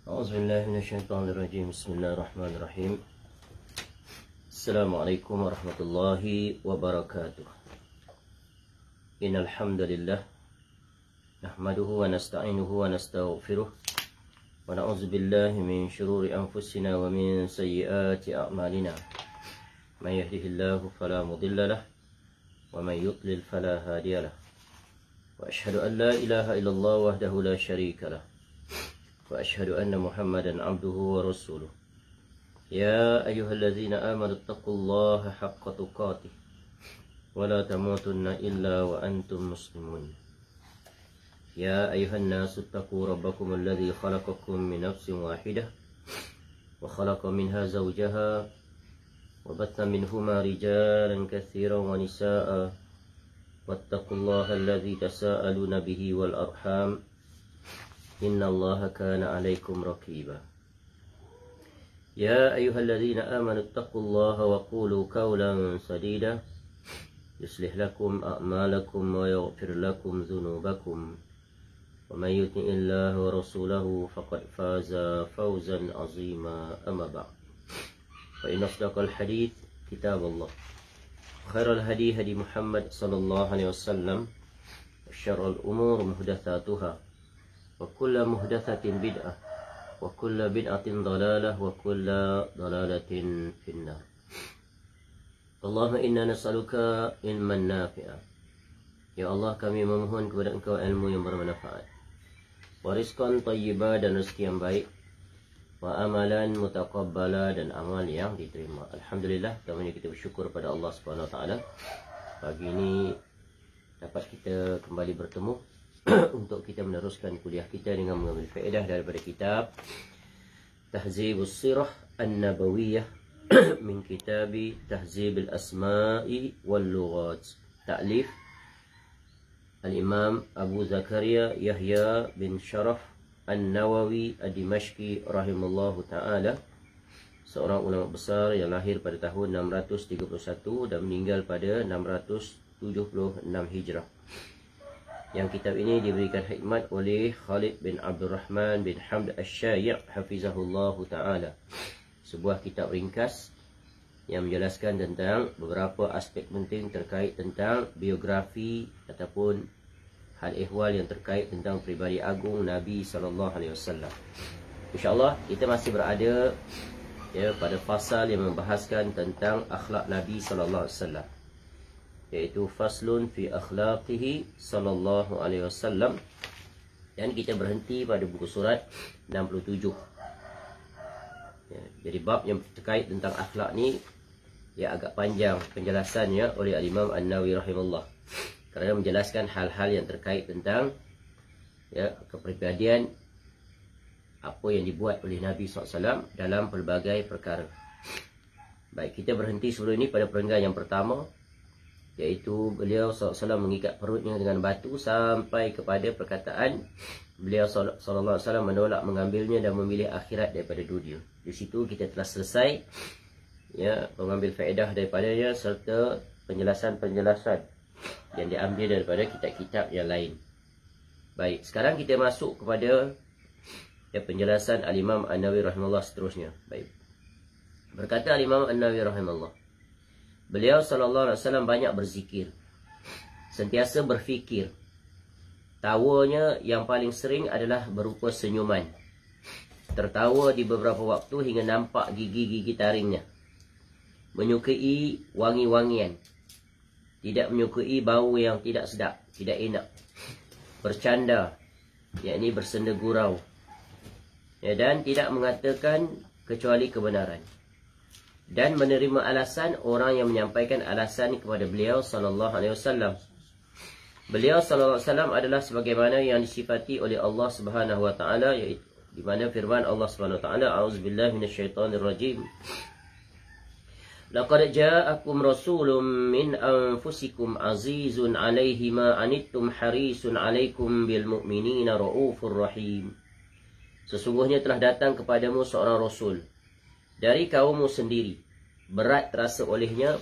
أعوذ بالله من الشيطان الرجيم. بسم الله الرحمن الرحيم. السلام عليكم ورحمة الله وبركاته. إن الحمد لله نحمده ونستعينه ونستغفره ونعوذ بالله من شرور أنفسنا ومن سيئات أعمالنا. من يهده الله فلا مضل له ومن يضلل فلا هادي له. وأشهد أن لا إله إلا الله وحده لا شريك له. وأشهد أن محمدا عبده ورسوله. يا أيها الذين آمنوا اتقوا الله حق تقاته ولا تموتن إلا وأنتم مسلمون. يا أيها الناس اتقوا ربكم الذي خلقكم من نفس واحدة وخلق منها زوجها وبث منهما رجالا كثيرا ونساء واتقوا الله الذي تساءلون به والأرحام إن الله كان عليكم رقيبا. يا أيها الذين آمنوا اتقوا الله وقولوا قولا سديدا يصلح لكم أعمالكم ويغفر لكم ذنوبكم ومن يطع الله ورسوله فقد فاز فوزا عظيما. أما بعد فإن أصدق الحديث كتاب الله خير الهدي هدي محمد صلى الله عليه وسلم وشر الأمور محدثاتها وكل محدثة بدعة وكل بدعة ضلالة وكل ضلالة في النار. اللهم إنا نسألك علما نافعا. Ya Allah, kami memohon kepada Engkau ilmu yang bermanfaat, warizqan thayyibah, dan rezeki yang baik, wa amalan mutaqabbala, dan amal yang diterima. Alhamdulillah, kita bersyukur pada Allah Subhanahu wa taala. Pagi ini dapat kita kembali bertemu untuk kita meneruskan kuliah kita dengan mengambil faedah daripada kitab Tahzibus Sirah An-Nabawiyah min Kitabi Tahzib Al-Asma'i wal Lughat, ta'lif Al-Imam Abu Zakaria Yahya bin Sharaf An-Nawawi Ad-Dimashqi rahimallahu ta'ala, seorang ulama besar yang lahir pada tahun 631 dan meninggal pada 676 Hijrah. Yang kitab ini diberikan hikmat oleh Khalid bin Abdul Rahman bin Hamd Asy-Syai' hafizahullah ta'ala. Sebuah kitab ringkas yang menjelaskan tentang beberapa aspek penting terkait tentang biografi ataupun hal ehwal yang terkait tentang pribadi agung Nabi SAW. InsyaAllah kita masih berada pada fasal yang membahaskan tentang akhlak Nabi SAW, iaitu faslun fi akhlaqihi sallallahu alaihi wasallam, dan kita berhenti pada buku surat 67. Jadi bab yang terkait tentang akhlak ni agak panjang penjelasannya oleh Al-Imam An-Nawawi rahimahullah, kerana menjelaskan hal-hal yang terkait tentang kepribadian apa yang dibuat oleh Nabi SAW dalam pelbagai perkara. Baik, kita berhenti sebelum ini pada perenggan yang pertama, iaitu beliau SAW mengikat perutnya dengan batu, sampai kepada perkataan beliau SAW menolak mengambilnya dan memilih akhirat daripada dunia. Di situ kita telah selesai mengambil faedah daripadanya serta penjelasan-penjelasan yang diambil daripada kitab-kitab yang lain. Baik, sekarang kita masuk kepada penjelasan Al-Imam An-Nawawi rahimahullah seterusnya. Baik, berkata Al-Imam An-Nawawi rahimahullah, beliau SAW banyak berzikir, sentiasa berfikir. Tawanya yang paling sering adalah berupa senyuman. Tertawa di beberapa waktu hingga nampak gigi-gigi taringnya. Menyukai wangi-wangian, tidak menyukai bau yang tidak sedap, tidak enak. Bercanda, yakni bersenda gurau, dan tidak mengatakan kecuali kebenaran, dan menerima alasan orang yang menyampaikan alasan kepada beliau sallallahu alaihi wasallam. Beliau sallallahu alaihi wasallam adalah sebagaimana yang disifati oleh Allah Subhanahu wa taala, yaitu di mana firman Allah Subhanahu wa taala, a'udzubillahi minasyaitonir rajim, laqad ja'akum rasulun min anfusikum azizun 'alaihi ma anittum harisun 'alaikum bil mu'minina raufur rahim. Sesungguhnya telah datang kepadamu seorang rasul dari kaummu sendiri, berat terasa olehnya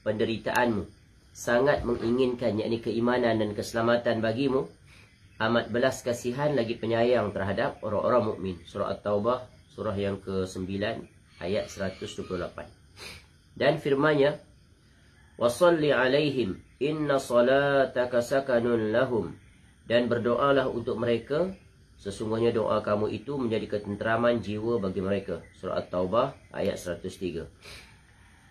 penderitaanmu, sangat menginginkan yakni keimanan dan keselamatan bagimu, amat belas kasihan lagi penyayang terhadap orang-orang mukmin. Surah At-Taubah, surah yang ke-9, ayat 128. Dan firman-Nya, "Washalli 'alaihim inna salataka sakanun lahum." Dan berdoalah untuk mereka, sesungguhnya doa kamu itu menjadi ketenteraman jiwa bagi mereka. Surah At-Taubah, ayat 103.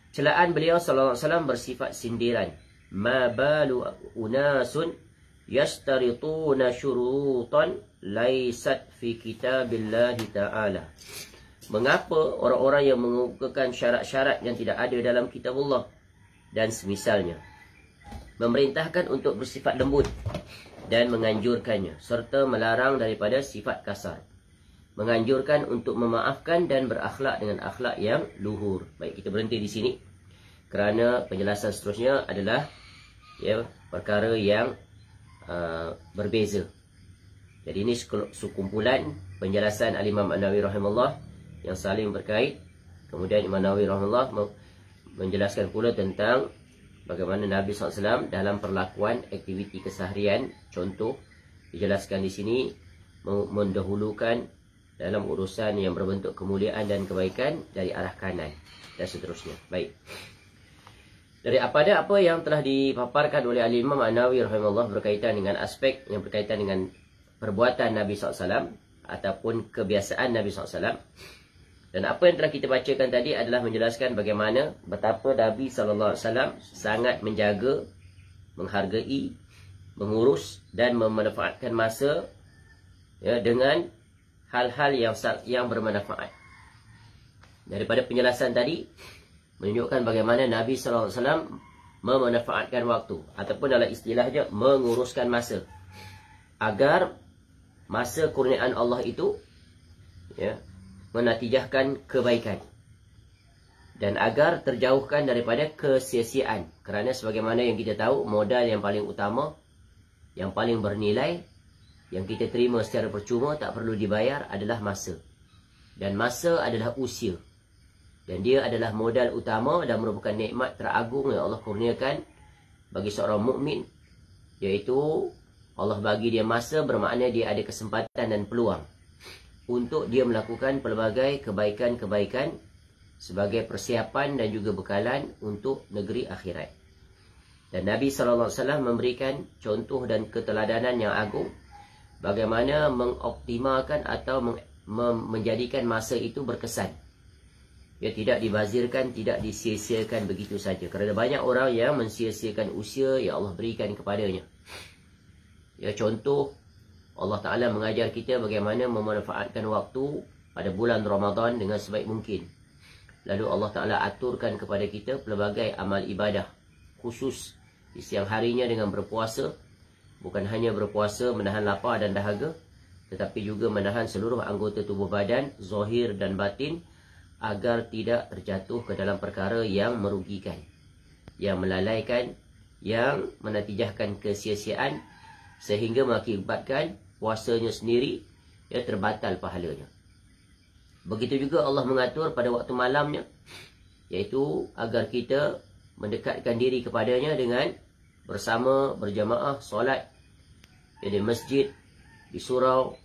Celaan beliau sallallahu alaihi wasallam bersifat sindiran. Ma balu unasun yastarituna syurutan laisat fi kitabillahi ta'ala. Mengapa orang-orang yang mengukuhkan syarat-syarat yang tidak ada dalam kitab Allah dan semisalnya, memerintahkan untuk bersifat lembut dan menganjurkannya, serta melarang daripada sifat kasar, menganjurkan untuk memaafkan dan berakhlak dengan akhlak yang luhur. Baik, kita berhenti di sini kerana penjelasan seterusnya adalah perkara yang berbeza. Jadi ini sekumpulan penjelasan Al-Imam An-Nawawi rahimahullah yang saling berkait. Kemudian Imam Nawawi rahimahullah menjelaskan pula tentang bagaimana Nabi SAW dalam perlakuan aktiviti keseharian. Contoh dijelaskan di sini, mendahulukan dalam urusan yang berbentuk kemuliaan dan kebaikan dari arah kanan dan seterusnya. Baik. Dari apa yang telah dipaparkan oleh Al-Imam An-Nawawi rahimahullah berkaitan dengan aspek yang berkaitan dengan perbuatan Nabi SAW ataupun kebiasaan Nabi SAW. Dan apa yang telah kita bacakan tadi adalah menjelaskan bagaimana betapa Nabi SAW sangat menjaga, menghargai, mengurus dan memanfaatkan masa dengan hal-hal yang bermanfaat. Daripada penjelasan tadi menunjukkan bagaimana Nabi SAW memanfaatkan waktu, ataupun dalam istilahnya menguruskan masa, agar masa kurniaan Allah itu menatijahkan kebaikan dan agar terjauhkan daripada kesia-siaan. Kerana sebagaimana yang kita tahu, modal yang paling utama, yang paling bernilai, yang kita terima secara percuma, tak perlu dibayar, adalah masa. Dan masa adalah usia. Dan dia adalah modal utama dan merupakan nikmat teragung yang Allah kurniakan bagi seorang mukmin, iaitu Allah bagi dia masa, bermakna dia ada kesempatan dan peluang untuk dia melakukan pelbagai kebaikan-kebaikan sebagai persiapan dan juga bekalan untuk negeri akhirat. Dan Nabi SAW memberikan contoh dan keteladanan yang agung bagaimana mengoptimalkan atau menjadikan masa itu berkesan. Ya, tidak dibazirkan, tidak disia-siakan begitu saja. Kerana banyak orang yang mensia-siakan usia yang Allah berikan kepadanya. Ya, contoh, Allah Ta'ala mengajar kita bagaimana memanfaatkan waktu pada bulan Ramadan dengan sebaik mungkin. Lalu Allah Ta'ala aturkan kepada kita pelbagai amal ibadah, khusus di siang harinya dengan berpuasa. Bukan hanya berpuasa menahan lapar dan dahaga, tetapi juga menahan seluruh anggota tubuh badan, zahir dan batin, agar tidak terjatuh ke dalam perkara yang merugikan, yang melalaikan, yang menatijahkan kesia-siaan, sehingga mengakibatkan puasanya sendiri terbatal pahalanya. Begitu juga Allah mengatur pada waktu malamnya, iaitu agar kita mendekatkan diri kepadanya dengan bersama berjamaah solat di masjid, di surau,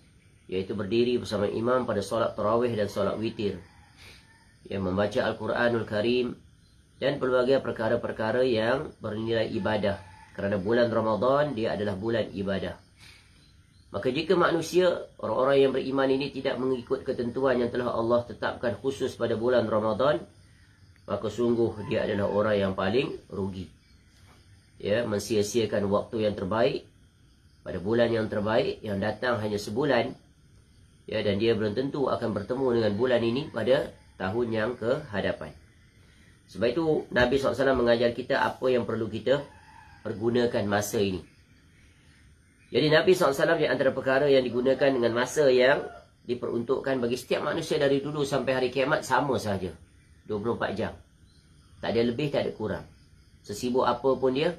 iaitu berdiri bersama imam pada solat tarawih dan solat witir, yang membaca Al-Quranul Karim dan pelbagai perkara-perkara yang bernilai ibadah. Kerana bulan Ramadan dia adalah bulan ibadah. Maka jika manusia, orang-orang yang beriman ini tidak mengikut ketentuan yang telah Allah tetapkan khusus pada bulan Ramadan, maka sungguh dia adalah orang yang paling rugi. Ya, mensia-siakan waktu yang terbaik pada bulan yang terbaik yang datang hanya sebulan. Ya, dan dia belum tentu akan bertemu dengan bulan ini pada tahun yang kehadapan. Sebab itu Nabi SAW mengajar kita apa yang perlu kita pergunakan masa ini. Jadi Nabi SAW di antara perkara yang digunakan dengan masa yang diperuntukkan bagi setiap manusia dari dulu sampai hari kiamat sama saja, 24 jam. Tak ada lebih, tak ada kurang. Sesibuk apa pun dia,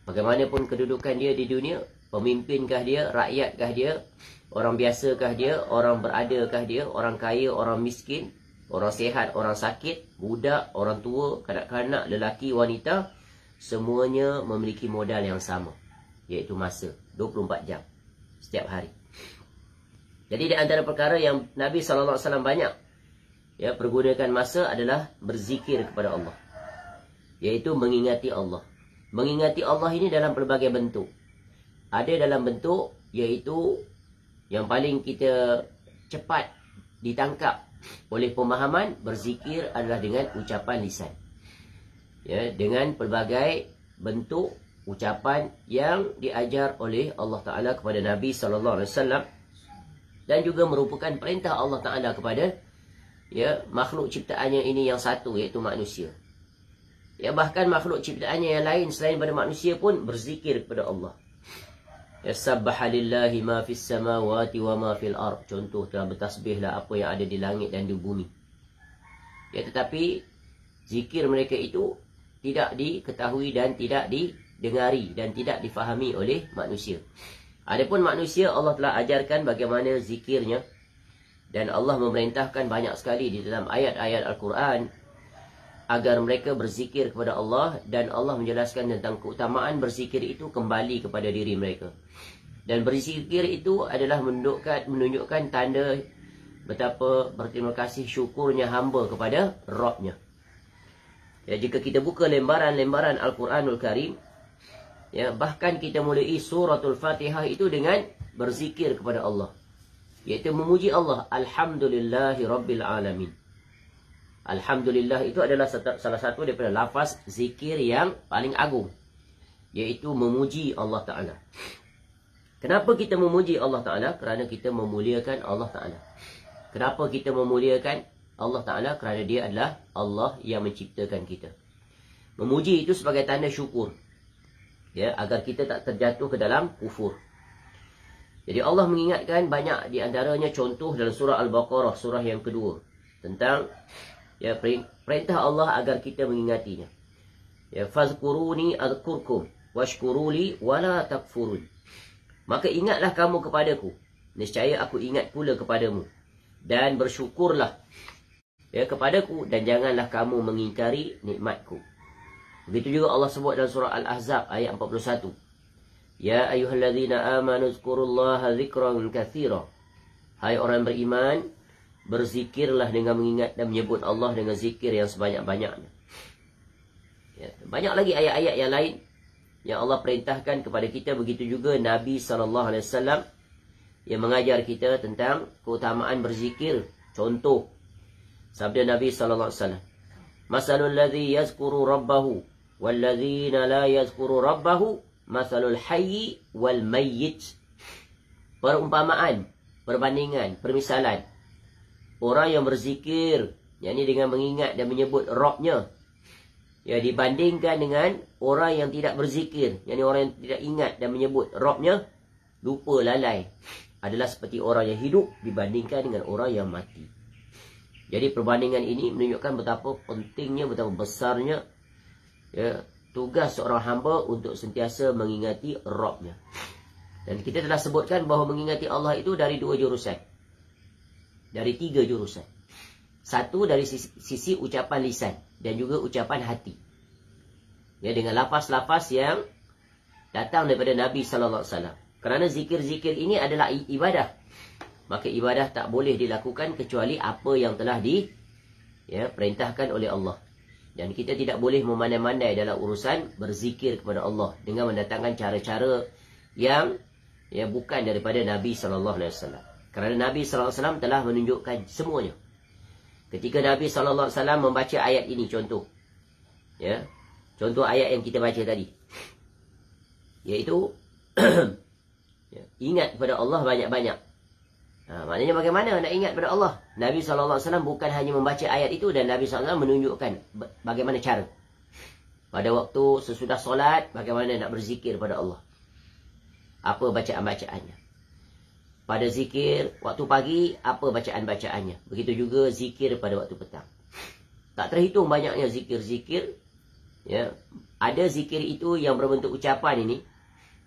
bagaimanapun kedudukan dia di dunia, pemimpinkah dia, rakyatkah dia, orang biasakah dia, orang beradakah dia, orang kaya, orang miskin, orang sihat, orang sakit, budak, orang tua, kanak-kanak, lelaki, wanita, semuanya memiliki modal yang sama, iaitu masa, 24 jam. setiap hari. Jadi di antara perkara yang Nabi SAW banyak pergunakan masa adalah berzikir kepada Allah, iaitu mengingati Allah. Mengingati Allah ini dalam pelbagai bentuk. Ada dalam bentuk iaitu yang paling kita cepat ditangkap oleh pemahaman, berzikir adalah dengan ucapan lisan. Dengan pelbagai bentuk ucapan yang diajar oleh Allah Ta'ala kepada Nabi SAW, dan juga merupakan perintah Allah Ta'ala kepada makhluk ciptaannya ini yang satu, iaitu manusia. Bahkan makhluk ciptaannya yang lain selain pada manusia pun berzikir kepada Allah. Sabbaha lillahi ma fis samawati wa ma fil ard. Contoh, telah bertasbihlah apa yang ada di langit dan di bumi. Tetapi zikir mereka itu tidak diketahui dan tidak didengari dan tidak difahami oleh manusia. Adapun manusia, Allah telah ajarkan bagaimana zikirnya, dan Allah memerintahkan banyak sekali di dalam ayat-ayat Al-Quran agar mereka berzikir kepada Allah, dan Allah menjelaskan tentang keutamaan berzikir itu kembali kepada diri mereka. Dan berzikir itu adalah menunjukkan tanda betapa berterima kasih, syukurnya hamba kepada Rabbnya. Jika kita buka lembaran-lembaran Al-Quranul Karim, bahkan kita mulai suratul Fatihah itu dengan berzikir kepada Allah, iaitu memuji Allah. Alhamdulillahi Rabbil Alamin. Alhamdulillah itu adalah salah satu daripada lafaz zikir yang paling agung, iaitu memuji Allah Ta'ala. Kenapa kita memuji Allah Ta'ala? Kerana kita memuliakan Allah Ta'ala. Kenapa kita memuliakan Allah Ta'ala? Kerana dia adalah Allah yang menciptakan kita. Memuji itu sebagai tanda syukur, agar kita tak terjatuh ke dalam kufur. Jadi Allah mengingatkan banyak di antaranya contoh dalam surah Al-Baqarah, surah yang kedua, tentang perintah Allah agar kita mengingatinya. Fazkuruni adkurkum washkuruli wala takfurun. Maka ingatlah kamu kepadaku, niscaya aku ingat pula kepadamu, dan bersyukurlah kepadaku, dan janganlah kamu mengingkari nikmatku. Begitu juga Allah sebut dalam surah Al-Ahzab ayat 41. Ya ayyuhalladzina amanu zkurullaha zikran katsira. Hai orang beriman, berzikirlah dengan mengingat dan menyebut Allah dengan zikir yang sebanyak-banyaknya. Banyak lagi ayat-ayat yang lain yang Allah perintahkan kepada kita. Begitu juga Nabi SAW yang mengajar kita tentang keutamaan berzikir. Contoh, sabda Nabi SAW, Masalul ladzi yazkuru rabbahu walladzina la yazkuru rabbahu masalul hayyi wal mayyit. Perumpamaan, perbandingan, permisalan orang yang berzikir, yakni dengan mengingat dan menyebut Rabbnya, dibandingkan dengan orang yang tidak berzikir, yakni orang yang tidak ingat dan menyebut Rabbnya, lupa, lalai, adalah seperti orang yang hidup dibandingkan dengan orang yang mati. Jadi perbandingan ini menunjukkan betapa pentingnya, betapa besarnya tugas seorang hamba untuk sentiasa mengingati Rabbnya. Dan kita telah sebutkan bahawa mengingati Allah itu dari dua jurusan, dari tiga jurusan. Satu dari sisi ucapan lisan dan juga ucapan hati, dengan lafaz-lafaz yang datang daripada Nabi SAW. Kerana zikir-zikir ini adalah ibadah, maka ibadah tak boleh dilakukan kecuali apa yang telah perintahkan oleh Allah. Dan kita tidak boleh memandai-mandai dalam urusan berzikir kepada Allah dengan mendatangkan cara-cara yang bukan daripada Nabi SAW. Kerana Nabi SAW telah menunjukkan semuanya. Ketika Nabi SAW membaca ayat ini, contoh contoh ayat yang kita baca tadi, iaitu ingat kepada Allah banyak-banyak. Maknanya bagaimana nak ingat kepada Allah? Nabi SAW bukan hanya membaca ayat itu, dan Nabi SAW menunjukkan bagaimana cara. Pada waktu sesudah solat, bagaimana nak berzikir pada Allah, apa bacaan-bacaannya. Pada zikir waktu pagi, apa bacaan-bacaannya. Begitu juga zikir pada waktu petang. Tak terhitung banyaknya zikir-zikir. Ada zikir itu yang berbentuk ucapan ini,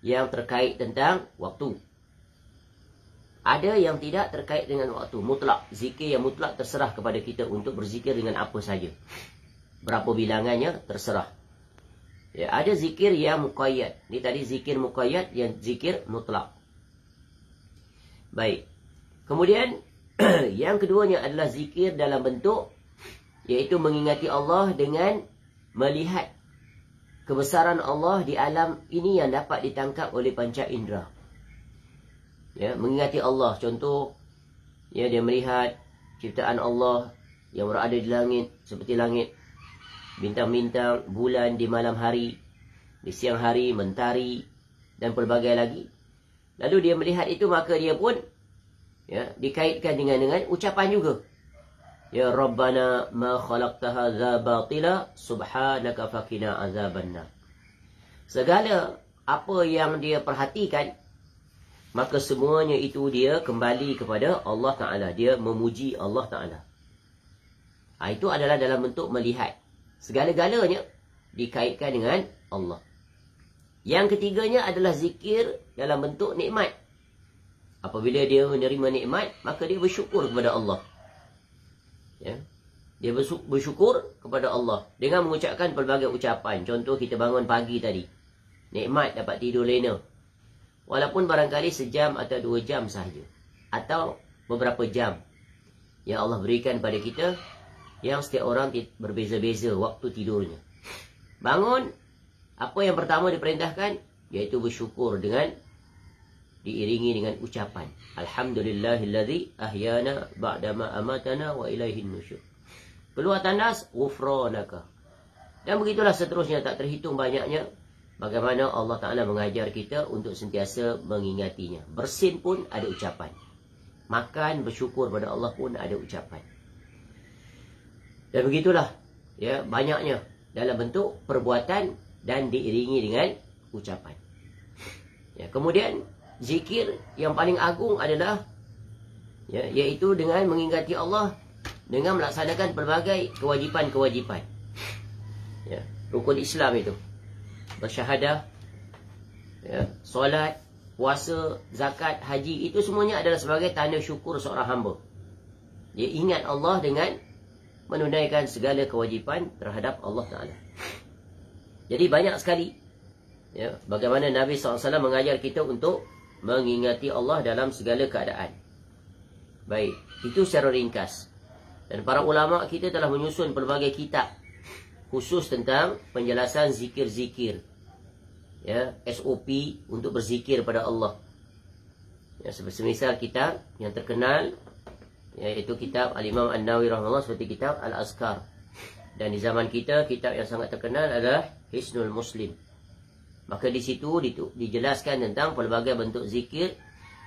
yang terkait tentang waktu. Ada yang tidak terkait dengan waktu, mutlak. Zikir yang mutlak terserah kepada kita untuk berzikir dengan apa saja. Berapa bilangannya, terserah. Ada zikir yang muqayyad. Ini tadi zikir muqayyad, yang zikir mutlak. Baik. Kemudian yang keduanya adalah zikir dalam bentuk, iaitu mengingati Allah dengan melihat kebesaran Allah di alam ini yang dapat ditangkap oleh panca indera. Ya, mengingati Allah. Contoh, ya, dia melihat ciptaan Allah yang berada di langit, seperti langit, bintang-bintang, bulan di malam hari, di siang hari, mentari, dan pelbagai lagi. Lalu dia melihat itu, maka dia pun, ya, dikaitkan dengan ucapan juga. Ya Rabbana ma khalaqta hadza batila subhanaka faqina azabannar. Segala apa yang dia perhatikan, maka semuanya itu dia kembali kepada Allah Ta'ala. Dia memuji Allah Ta'ala. Itu adalah dalam bentuk melihat. Segala-galanya dikaitkan dengan Allah. Yang ketiganya adalah zikir dalam bentuk nikmat. Apabila dia menerima nikmat, maka dia bersyukur kepada Allah. Ya. Dia bersyukur kepada Allah dengan mengucapkan pelbagai ucapan. Contoh, kita bangun pagi tadi, nikmat dapat tidur lena. Walaupun barangkali sejam atau 2 jam sahaja, atau beberapa jam yang Allah berikan pada kita, yang setiap orang berbeza-beza waktu tidurnya. Bangun, apa yang pertama diperintahkan? Iaitu bersyukur dengan diiringi dengan ucapan Alhamdulillahilladzi ahyana ba'dama amatana wa ilaihin nusyur. Keluar tandas, ghufranaka. Dan begitulah seterusnya, tak terhitung banyaknya bagaimana Allah Ta'ala mengajar kita untuk sentiasa mengingatinya. Bersin pun ada ucapan. Makan, bersyukur pada Allah pun ada ucapan. Dan begitulah, ya, banyaknya dalam bentuk perbuatan dan diiringi dengan ucapan. Ya, kemudian zikir yang paling agung adalah, ya, iaitu dengan mengingati Allah dengan melaksanakan pelbagai kewajipan-kewajipan. Ya, rukun Islam itu, bersyahadah, ya, solat, puasa, zakat, haji, itu semuanya adalah sebagai tanda syukur seorang hamba. Dia ingat Allah dengan menunaikan segala kewajipan terhadap Allah Ta'ala. Jadi banyak sekali, ya, bagaimana Nabi SAW mengajar kita untuk mengingati Allah dalam segala keadaan. Baik, itu secara ringkas. Dan para ulama kita telah menyusun pelbagai kitab khusus tentang penjelasan zikir-zikir, ya, SOP untuk berzikir pada Allah. Ya, semisal kitab yang terkenal, iaitu kitab Al-Imam An-Nawawi rahimahullah, seperti kitab Al-Azkar. Dan di zaman kita, kitab yang sangat terkenal adalah Hisnul Muslim. Maka di situ dijelaskan tentang pelbagai bentuk zikir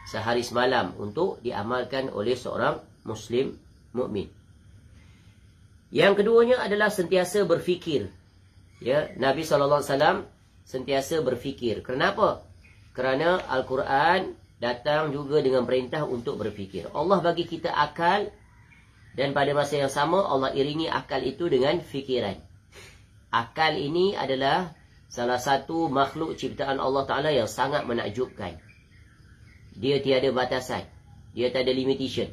sehari semalam untuk diamalkan oleh seorang Muslim mukmin. Yang keduanya adalah sentiasa berfikir. Ya, Nabi SAW sentiasa berfikir. Kenapa? Kerana Al-Quran datang juga dengan perintah untuk berfikir. Allah bagi kita akal, dan pada masa yang sama Allah iringi akal itu dengan fikiran. Akal ini adalah salah satu makhluk ciptaan Allah Ta'ala yang sangat menakjubkan. Dia tiada batasan. Dia tak ada limitation.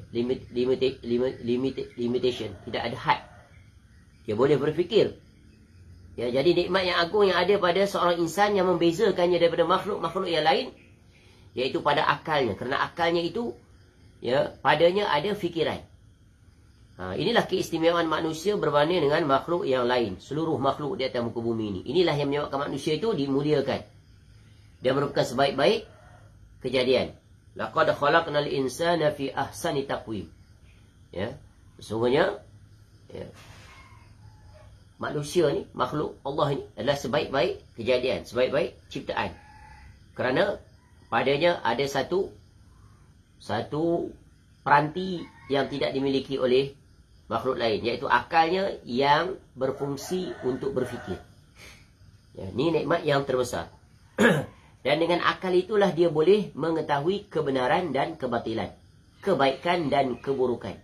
Limitation. Tidak ada had. Dia boleh berfikir. Ya, jadi nikmat yang agung yang ada pada seorang insan yang membezakannya daripada makhluk-makhluk yang lain, iaitu pada akalnya. Kerana akalnya itu, ya, padanya ada fikiran. Inilah keistimewaan manusia berbanding dengan makhluk yang lain. Seluruh makhluk di atas muka bumi ini. Inilah yang menyebabkan manusia itu dimuliakan. Dia merupakan sebaik-baik kejadian. Laqad khalaqnal insana fi ahsani taqwim. Ya, sesungguhnya, ya, manusia ni, makhluk Allah ni adalah sebaik-baik kejadian, sebaik-baik ciptaan. Kerana padanya ada satu peranti yang tidak dimiliki oleh makhluk lain, iaitu akalnya yang berfungsi untuk berfikir. Ya, ini nikmat yang terbesar. Dan dengan akal itulah dia boleh mengetahui kebenaran dan kebatilan, kebaikan dan keburukan.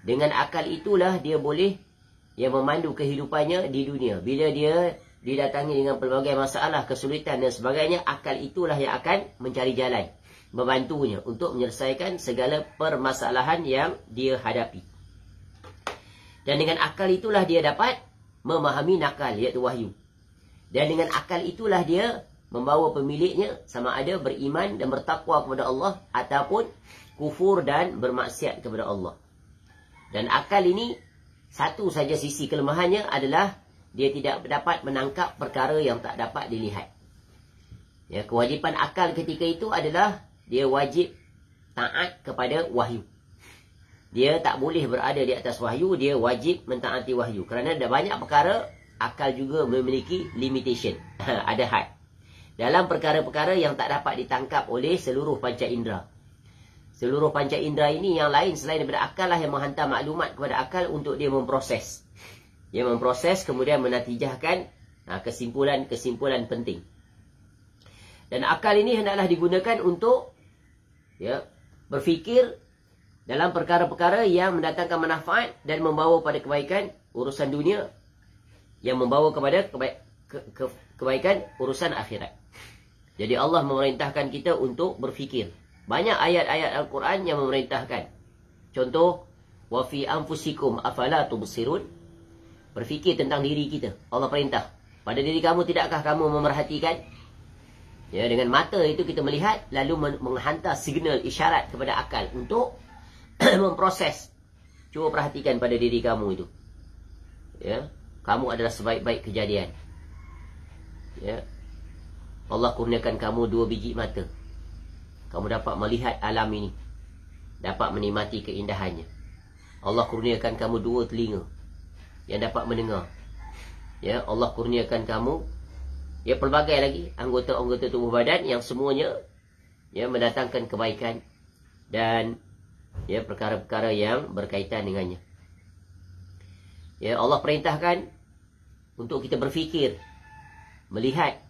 Dengan akal itulah dia boleh memandu kehidupannya di dunia. Bila dia didatangi dengan pelbagai masalah, kesulitan dan sebagainya, akal itulah yang akan mencari jalan, membantunya untuk menyelesaikan segala permasalahan yang dia hadapi. Dan dengan akal itulah dia dapat memahami nakal, iaitu wahyu. Dan dengan akal itulah dia membawa pemiliknya sama ada beriman dan bertakwa kepada Allah ataupun kufur dan bermaksiat kepada Allah. Dan akal ini satu saja sisi kelemahannya adalah dia tidak dapat menangkap perkara yang tak dapat dilihat. Ya, kewajipan akal ketika itu adalah dia wajib taat kepada wahyu. Dia tak boleh berada di atas wahyu, dia wajib mentaati wahyu. Kerana ada banyak perkara, akal juga memiliki limitation. Ada had. Dalam perkara-perkara yang tak dapat ditangkap oleh seluruh panca indera. Seluruh panca indera ini yang lain selain daripada akal lah yang menghantar maklumat kepada akal untuk dia memproses. Dia memproses kemudian menatijahkan kesimpulan-kesimpulan penting. Dan akal ini hendaklah digunakan untuk berfikir dalam perkara-perkara yang mendatangkan manfaat dan membawa pada kebaikan urusan dunia, yang membawa kepada kebaikan urusan akhirat. Jadi Allah memerintahkan kita untuk berfikir. Banyak ayat-ayat Al-Quran yang memerintahkan. Contoh, wa fi anfusikum afala tubsirun. Berfikir tentang diri kita. Allah perintah. Pada diri kamu tidakkah kamu memerhatikan? Ya, dengan mata itu kita melihat, lalu menghantar signal isyarat kepada akal untuk memproses. Cuba perhatikan pada diri kamu itu. Ya, kamu adalah sebaik-baik kejadian. Ya, Allah kurniakan kamu 2 biji mata. Kamu dapat melihat alam ini, dapat menikmati keindahannya. Allah kurniakan kamu 2 telinga yang dapat mendengar. Ya, Allah kurniakan kamu pelbagai lagi anggota-anggota tubuh badan yang semuanya mendatangkan kebaikan dan perkara-perkara yang berkaitan dengannya. Ya, Allah perintahkan untuk kita berfikir, melihat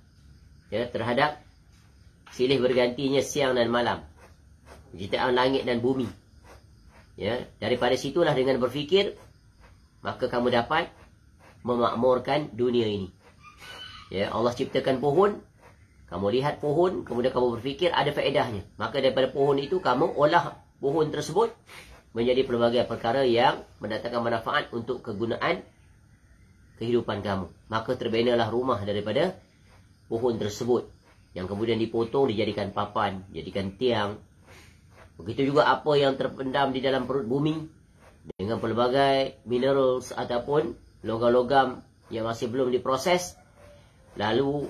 terhadap silih bergantinya siang dan malam, penciptaan langit dan bumi. Ya, daripada situlah dengan berfikir, maka kamu dapat memakmurkan dunia ini. Ya, Allah ciptakan pohon, kamu lihat pohon, kemudian kamu berfikir ada faedahnya. Maka daripada pohon itu kamu olah pohon tersebut menjadi pelbagai perkara yang mendatangkan manfaat untuk kegunaan kehidupan kamu. Maka terbinalah rumah daripada pohon tersebut, yang kemudian dipotong dijadikan papan, jadikan tiang. Begitu juga apa yang terpendam di dalam perut bumi dengan pelbagai minerals ataupun logam-logam yang masih belum diproses. Lalu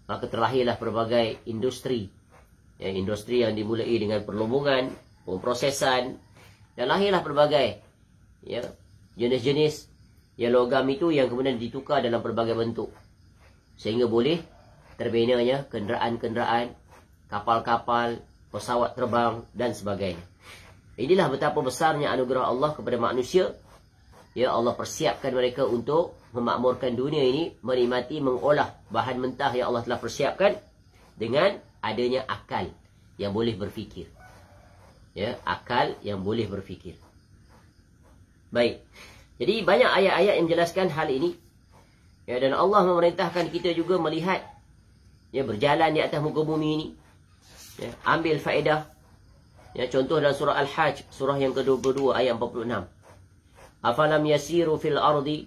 maka terlahirlah pelbagai industri. Industri yang dimulai dengan perlubungan, pemprosesan, dan lahirlah pelbagai jenis-jenis logam itu yang kemudian ditukar dalam pelbagai bentuk, sehingga boleh terbinanya kenderaan-kenderaan, kapal-kapal, pesawat terbang dan sebagainya. Inilah betapa besarnya anugerah Allah kepada manusia. Ya, Allah persiapkan mereka untuk memakmurkan dunia ini, menikmati, mengolah bahan mentah yang Allah telah persiapkan dengan adanya akal yang boleh berfikir. Ya, akal yang boleh berfikir. Baik. Jadi banyak ayat-ayat yang menjelaskan hal ini. Ya, dan Allah memerintahkan kita juga melihat, berjalan di atas muka bumi ini. Ya, ambil faedah. Ya, contoh dalam surah Al-Hajj, surah yang ke-22 ayat 46. Afalam yasiru fil ardi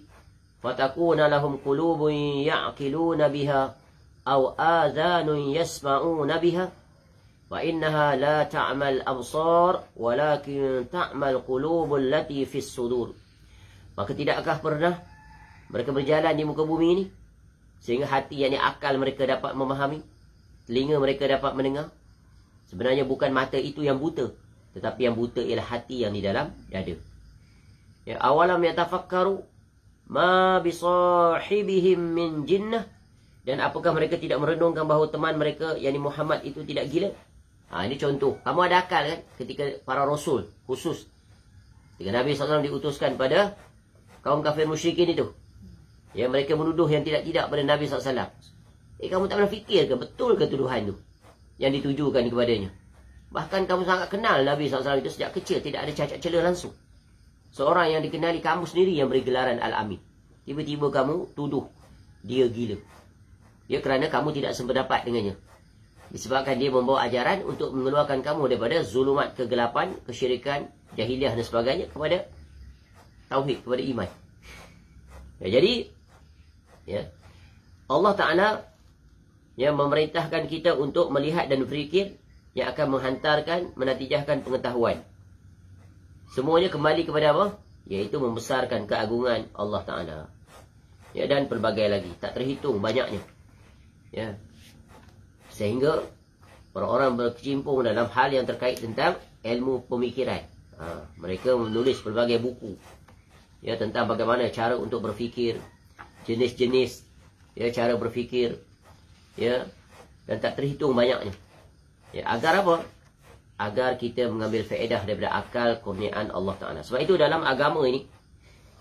fatakuna lahum qulubun ya'qiluna biha aw adhanun yasma'una biha wa innaha la ta'mal absar walakin ta'mal qulubul lati fis sudur. Maka tidakkah pernah mereka berjalan di muka bumi ini sehingga hati, yakni akal mereka dapat memahami, telinga mereka dapat mendengar? Sebenarnya bukan mata itu yang buta, tetapi yang buta ialah hati yang di dalam dada. Ya, awalam yatafakkaru ma bisahibihim min jinnah. Dan apakah mereka tidak merenungkan bahawa teman mereka, yakni Muhammad itu tidak gila? Ini contoh. Kamu ada akal kan? Ketika para rasul khusus, ketika Nabi SAW diutuskan pada kaum kafir musyrikin itu, ya, mereka menuduh yang tidak-tidak pada Nabi SAW. Kamu tak pernah fikir ke betul ke tuduhan itu yang ditujukan kepadanya? Bahkan kamu sangat kenal Nabi SAW itu sejak kecil, tidak ada cacat celah langsung. Seorang yang dikenali kamu sendiri yang beri gelaran Al-Amin, tiba-tiba kamu tuduh dia gila. Ya, kerana kamu tidak sependapat dengannya. Disebabkan dia membawa ajaran untuk mengeluarkan kamu daripada zulumat kegelapan, kesyirikan, jahiliah dan sebagainya kepada tauhid, kepada iman. Ya, jadi Allah Ta'ala yang memerintahkan kita untuk melihat dan berfikir yang akan menghantarkan, menatijahkan pengetahuan. Semuanya kembali kepada apa? Iaitu membesarkan keagungan Allah Ta'ala. Ya, dan pelbagai lagi. Tak terhitung banyaknya. Ya. Sehingga orang-orang berkecimpung dalam hal yang terkait tentang ilmu pemikiran. Mereka menulis pelbagai buku. Ya, tentang bagaimana cara untuk berfikir, jenis-jenis, ya, cara berfikir, ya, dan tak terhitung banyaknya. Ya, agar apa? Agar kita mengambil faedah daripada akal kurniaan Allah Ta'ala. Sebab itu dalam agama ini,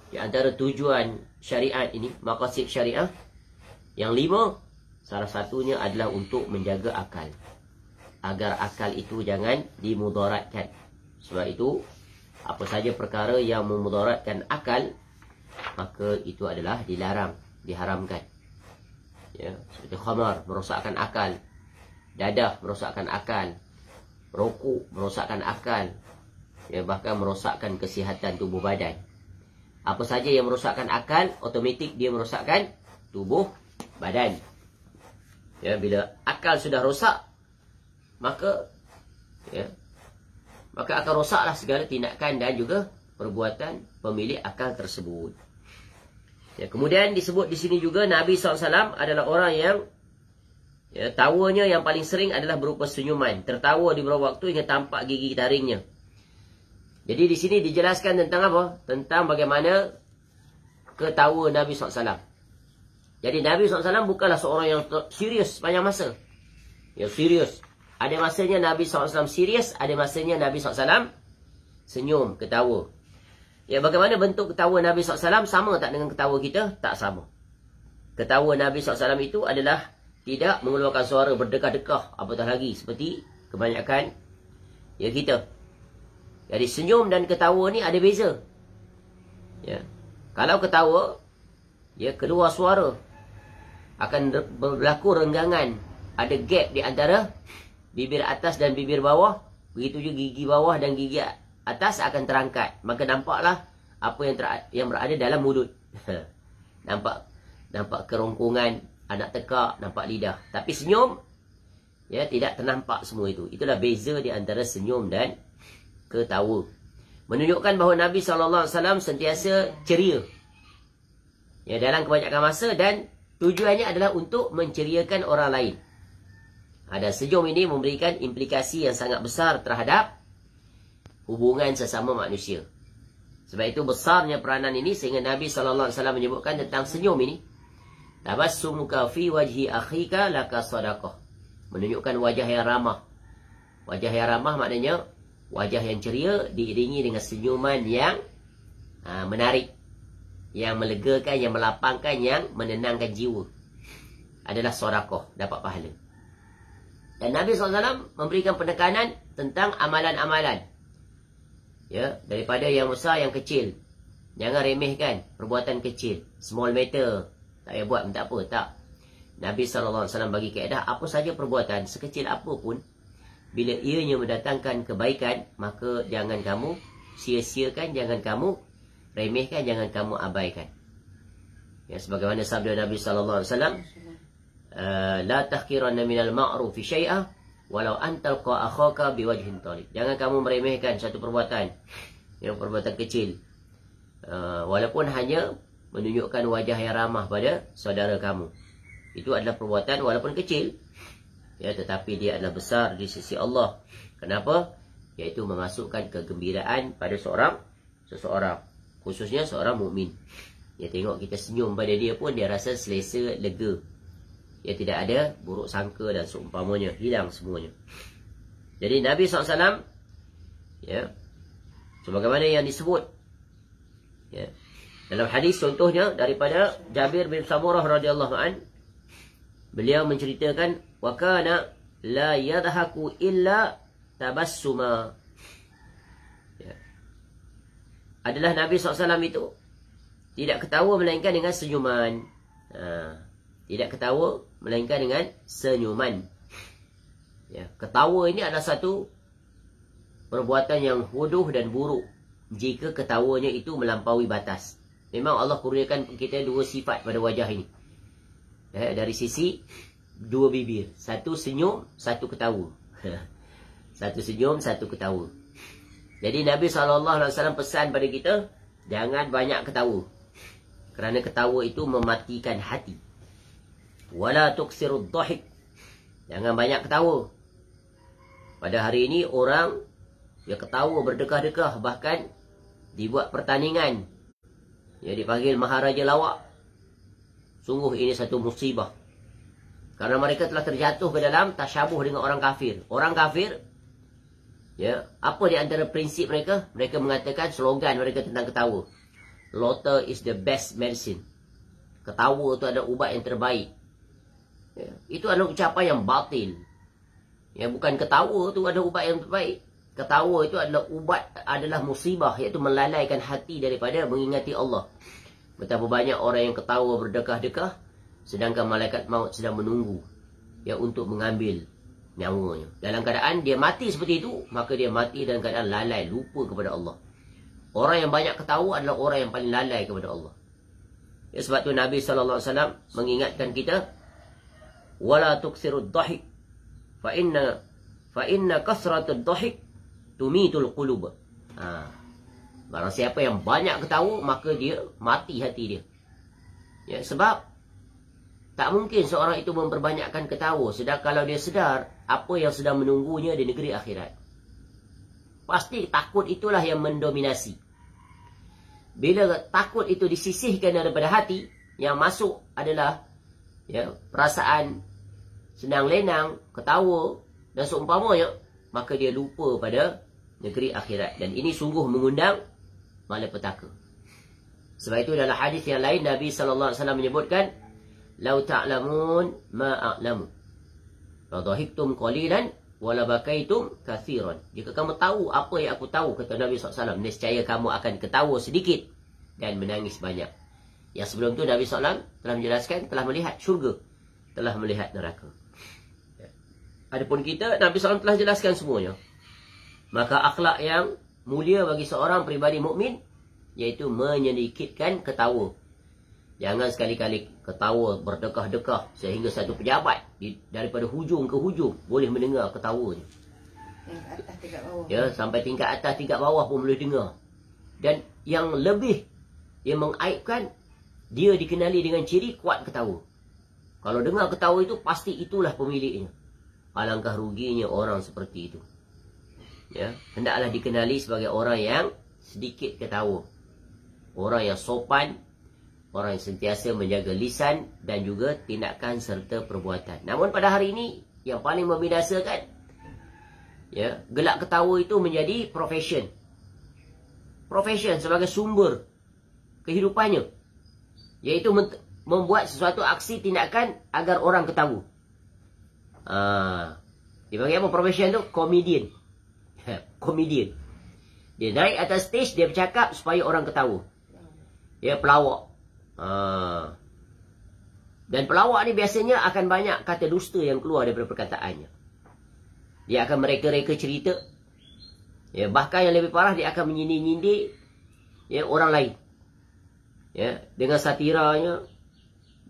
di antara tujuan syariat ini, maqasid syariah, yang 5, salah satunya adalah untuk menjaga akal. Agar akal itu jangan dimudaratkan. Sebab itu, apa saja perkara yang memudaratkan akal, maka itu adalah dilarang, diharamkan. Ya, seperti khamar, merosakkan akal. Dadah, merosakkan akal. Rokok, merosakkan akal. Ya, bahkan merosakkan kesihatan tubuh badan. Apa saja yang merosakkan akal, otomatik dia merosakkan tubuh badan. Ya, bila akal sudah rosak, maka akan rosaklah segala tindakan dan juga perbuatan pemilik akal tersebut. Ya, kemudian disebut di sini juga Nabi SAW adalah orang yang, ya, tawanya yang paling sering adalah berupa senyuman. Tertawa di beberapa waktu hingga tampak gigi taringnya. Jadi di sini dijelaskan tentang apa? Tentang bagaimana ketawa Nabi SAW. Jadi Nabi SAW bukanlah seorang yang serius sepanjang masa. Ya, serius. Ada masanya Nabi SAW serius, ada masanya Nabi SAW senyum, ketawa. Ya, bagaimana bentuk ketawa Nabi SAW? Sama tak dengan ketawa kita? Tak sama. Ketawa Nabi SAW itu adalah tidak mengeluarkan suara berdekah-dekah, apatah lagi seperti kebanyakan ya kita. Jadi senyum dan ketawa ni ada beza. Ya. Kalau ketawa, ya, keluar suara, akan berlaku renggangan, ada gap di antara bibir atas dan bibir bawah. Begitu juga gigi bawah dan gigi atas akan terangkat. Maka nampaklah apa yang berada dalam mulut. Nampak kerongkongan, anak tekak, nampak lidah. Tapi senyum, ya, tidak ternampak semua itu. Itulah beza di antara senyum dan ketawa. Menunjukkan bahawa Nabi SAW sentiasa ceria, ya, dalam kebanyakan masa, dan tujuannya adalah untuk menceriakan orang lain. Ada senyum ini memberikan implikasi yang sangat besar terhadap hubungan sesama manusia. Sebab itu besarnya peranan ini sehingga Nabi SAW menyebutkan tentang senyum ini. Tabassumuka fi wajhi akhika laka sadaqah. Menunjukkan wajah yang ramah. Wajah yang ramah maknanya wajah yang ceria diiringi dengan senyuman yang menarik, yang melegakan, yang melapangkan, yang menenangkan jiwa. Adalah sedekah, dapat pahala. Dan Nabi SAW memberikan penekanan tentang amalan-amalan. Ya, daripada yang besar, yang kecil. Jangan remehkan perbuatan kecil. Small matter. Tak payah buat, tak apa, tak. Nabi SAW bagi kaedah, apa saja perbuatan, sekecil apa pun, bila ianya mendatangkan kebaikan, maka jangan kamu sia-siakan, jangan kamu remehkan, jangan kamu abaikan. Ya, sebagaimana sabda Nabi SAW, la tahqiranna minal ma'rufi syai'a walau an talqa akhaka biwajhin talib. Jangan kamu meremehkan satu perbuatan, yang perbuatan kecil, walaupun hanya menunjukkan wajah yang ramah pada saudara kamu. Itu adalah perbuatan walaupun kecil, ya, tetapi dia adalah besar di sisi Allah. Kenapa? Iaitu memasukkan kegembiraan pada seseorang, khususnya seorang mukmin. Ya, tengok kita senyum pada dia pun dia rasa selesa, lega. Ya, tidak ada buruk sangka dan seumpamanya, hilang semuanya. Jadi Nabi SAW, ya, sebagaimana yang disebut, ya, dalam hadis contohnya daripada Jabir bin Samurah radhiyallahu an, beliau menceritakan, wa kana la yadhaku illa tabassuma. Ya. Adalah Nabi SAW itu tidak ketawa melainkan dengan senyuman. Tidak ketawa melainkan dengan senyuman. Ya, ketawa ini adalah satu perbuatan yang bodoh dan buruk jika ketawanya itu melampaui batas. Memang Allah kurniakan kita dua sifat pada wajah ini. Ya, dari sisi dua bibir. Satu senyum, satu ketawa. Satu senyum, satu ketawa. Jadi Nabi SAW pesan pada kita, jangan banyak ketawa. Kerana ketawa itu mematikan hati. Wala tuksirud dhahik. Jangan banyak ketawa. Pada hari ini orang dia ketawa berdekah-dekah, bahkan dibuat pertandingan. Dia dipanggil Maharaja Lawak. Sungguh ini satu musibah. Karena mereka telah terjatuh ke dalam tasyabuh dengan orang kafir. Orang kafir, ya, apa di antara prinsip mereka? Mereka mengatakan slogan mereka tentang ketawa. Laughter is the best medicine. Ketawa itu adalah ubat yang terbaik. Ya, itu adalah ucapan yang batil. Ya, bukan ketawa itu adalah ubat yang terbaik. Ketawa itu adalah ubat, adalah musibah, iaitu melalaikan hati daripada mengingati Allah. Betapa banyak orang yang ketawa berdekah-dekah, sedangkan malaikat maut sedang menunggu, ya, untuk mengambil nyawanya. Dalam keadaan dia mati seperti itu, maka dia mati dalam keadaan lalai, lupa kepada Allah. Orang yang banyak ketawa adalah orang yang paling lalai kepada Allah. Ya, sebab tu Nabi SAW mengingatkan kita, wala tuksirud dhahik, fa inna kasratud dhahik tumitul qulub. Barang siapa yang banyak ketawa, maka dia mati hati dia. Ya, sebab tak mungkin seorang itu memperbanyakkan ketawa sedang kalau dia sedar apa yang sedang menunggunya di negeri akhirat. Pasti takut itulah yang mendominasi. Bila takut itu disisihkan daripada hati, yang masuk adalah, ya, perasaan senang lenang, ketawa dan seumpamanya, maka dia lupa pada negeri akhirat. Dan ini sungguh mengundang malapetaka. Sebab itu dalam hadis yang lain Nabi SAW menyebutkan, "Lau ta'lamun ma a'lamu, la dhahiktum qalilan wa la bakaitum katsiran." Jika kamu tahu apa yang aku tahu, kata Nabi SAW, nescaya kamu akan ketawa sedikit dan menangis banyak. Yang sebelum tu Nabi SAW telah menjelaskan, telah melihat syurga, telah melihat neraka. Adapun kita, Nabi SAW telah jelaskan semuanya. Maka akhlak yang mulia bagi seorang peribadi mukmin, iaitu menyedikitkan ketawa. Jangan sekali-kali ketawa berdekah-dekah sehingga satu pejabat daripada hujung ke hujung boleh mendengar ketawanya. Tingkat atas, tingkat bawah. Ya, sampai tingkat atas, tingkat bawah pun boleh dengar. Dan yang lebih yang mengaibkan, dia dikenali dengan ciri kuat ketawa. Kalau dengar ketawa itu, pasti itulah pemiliknya. Alangkah ruginya orang seperti itu. Ya, hendaklah dikenali sebagai orang yang sedikit ketawa. Orang yang sopan, orang yang sentiasa menjaga lisan dan juga tindakan serta perbuatan. Namun pada hari ini, yang paling membinasakan, ya, gelak ketawa itu menjadi profession. Profession sebagai sumber kehidupannya. Iaitu membuat sesuatu aksi tindakan agar orang ketawa. Dia panggil apa profession tu? Komedian. Komedian. Dia naik atas stage, dia bercakap supaya orang ketawa. Ya, pelawak. Dan pelawak ni biasanya akan banyak kata dusta yang keluar daripada perkataannya. Dia akan mereka-reka cerita. Ya, bahkan yang lebih parah, dia akan menyindir-nyindir, ya, orang lain. Ya, dengan satiranya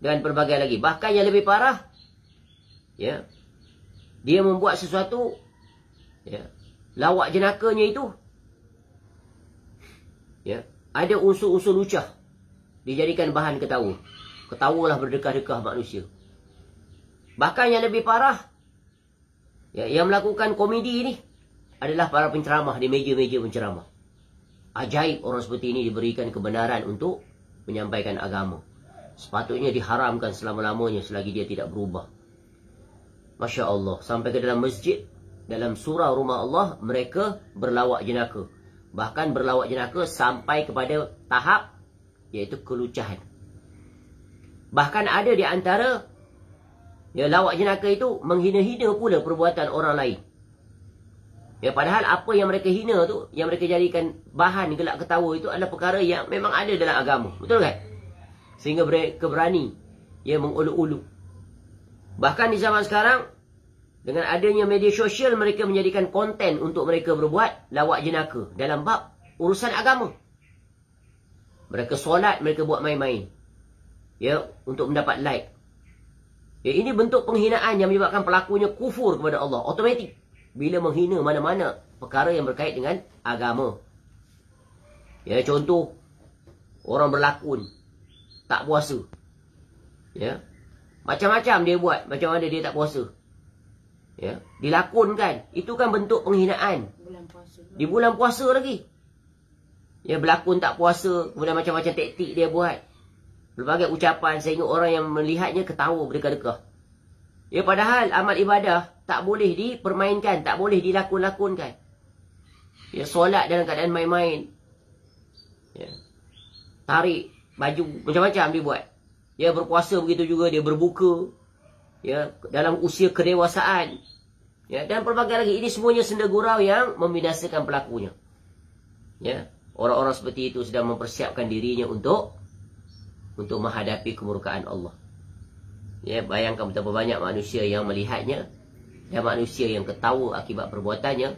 dan pelbagai lagi. Bahkan yang lebih parah, ya, dia membuat sesuatu, ya, lawak jenakanya itu, ya, ada unsur-unsur lucah dijadikan bahan ketawa. Ketawalah berdekah-dekah manusia. Bahkan yang lebih parah, ya, yang melakukan komedi ini adalah para penceramah di meja-meja penceramah. Ajaib orang seperti ini diberikan kebenaran untuk menyampaikan agama. Sepatutnya diharamkan selama-lamanya selagi dia tidak berubah. Masya Allah, sampai ke dalam masjid, dalam surau rumah Allah, mereka berlawak jenaka. Bahkan berlawak jenaka sampai kepada tahap, iaitu kelucahan. Bahkan ada di antara, ya, lawak jenaka itu menghina-hina pula perbuatan orang lain. Ya, padahal apa yang mereka hina tu, yang mereka jadikan bahan gelak ketawa itu adalah perkara yang memang ada dalam agama. Betul kan? Sehingga mereka berani, ya, menguluk-uluk. Bahkan di zaman sekarang, dengan adanya media sosial, mereka menjadikan konten untuk mereka berbuat lawak jenaka dalam bab urusan agama. Mereka solat, mereka buat main-main, ya, untuk mendapat like. Ya, ini bentuk penghinaan yang menyebabkan pelakunya kufur kepada Allah. Automatik. Bila menghina mana-mana perkara yang berkait dengan agama. Ya, contoh. Orang berlakon. Tak puasa. Ya. Macam-macam dia buat. Macam mana dia tak puasa. Ya. Dilakonkan. Itu kan bentuk penghinaan. Bulan puasa. Di bulan puasa lagi. Ya, berlakon tak puasa. Kemudian macam-macam taktik dia buat. Berbagai ucapan sehingga orang yang melihatnya ketawa berdekah-dekah. Ya, padahal amal ibadah tak boleh dipermainkan, tak boleh dilakon-lakonkan. Ya, solat dalam keadaan main-main. Ya. Tarik baju macam-macam dia buat. Ya, berpuasa begitu juga, dia berbuka. Ya, dalam usia kedewasaan. Ya, dan pelbagai lagi. Ini semuanya senda gurau yang membinasakan pelakunya. Ya, orang-orang seperti itu sedang mempersiapkan dirinya untuk menghadapi kemurkaan Allah. Ya, bayangkan betapa banyak manusia yang melihatnya dan manusia yang ketawa akibat perbuatannya,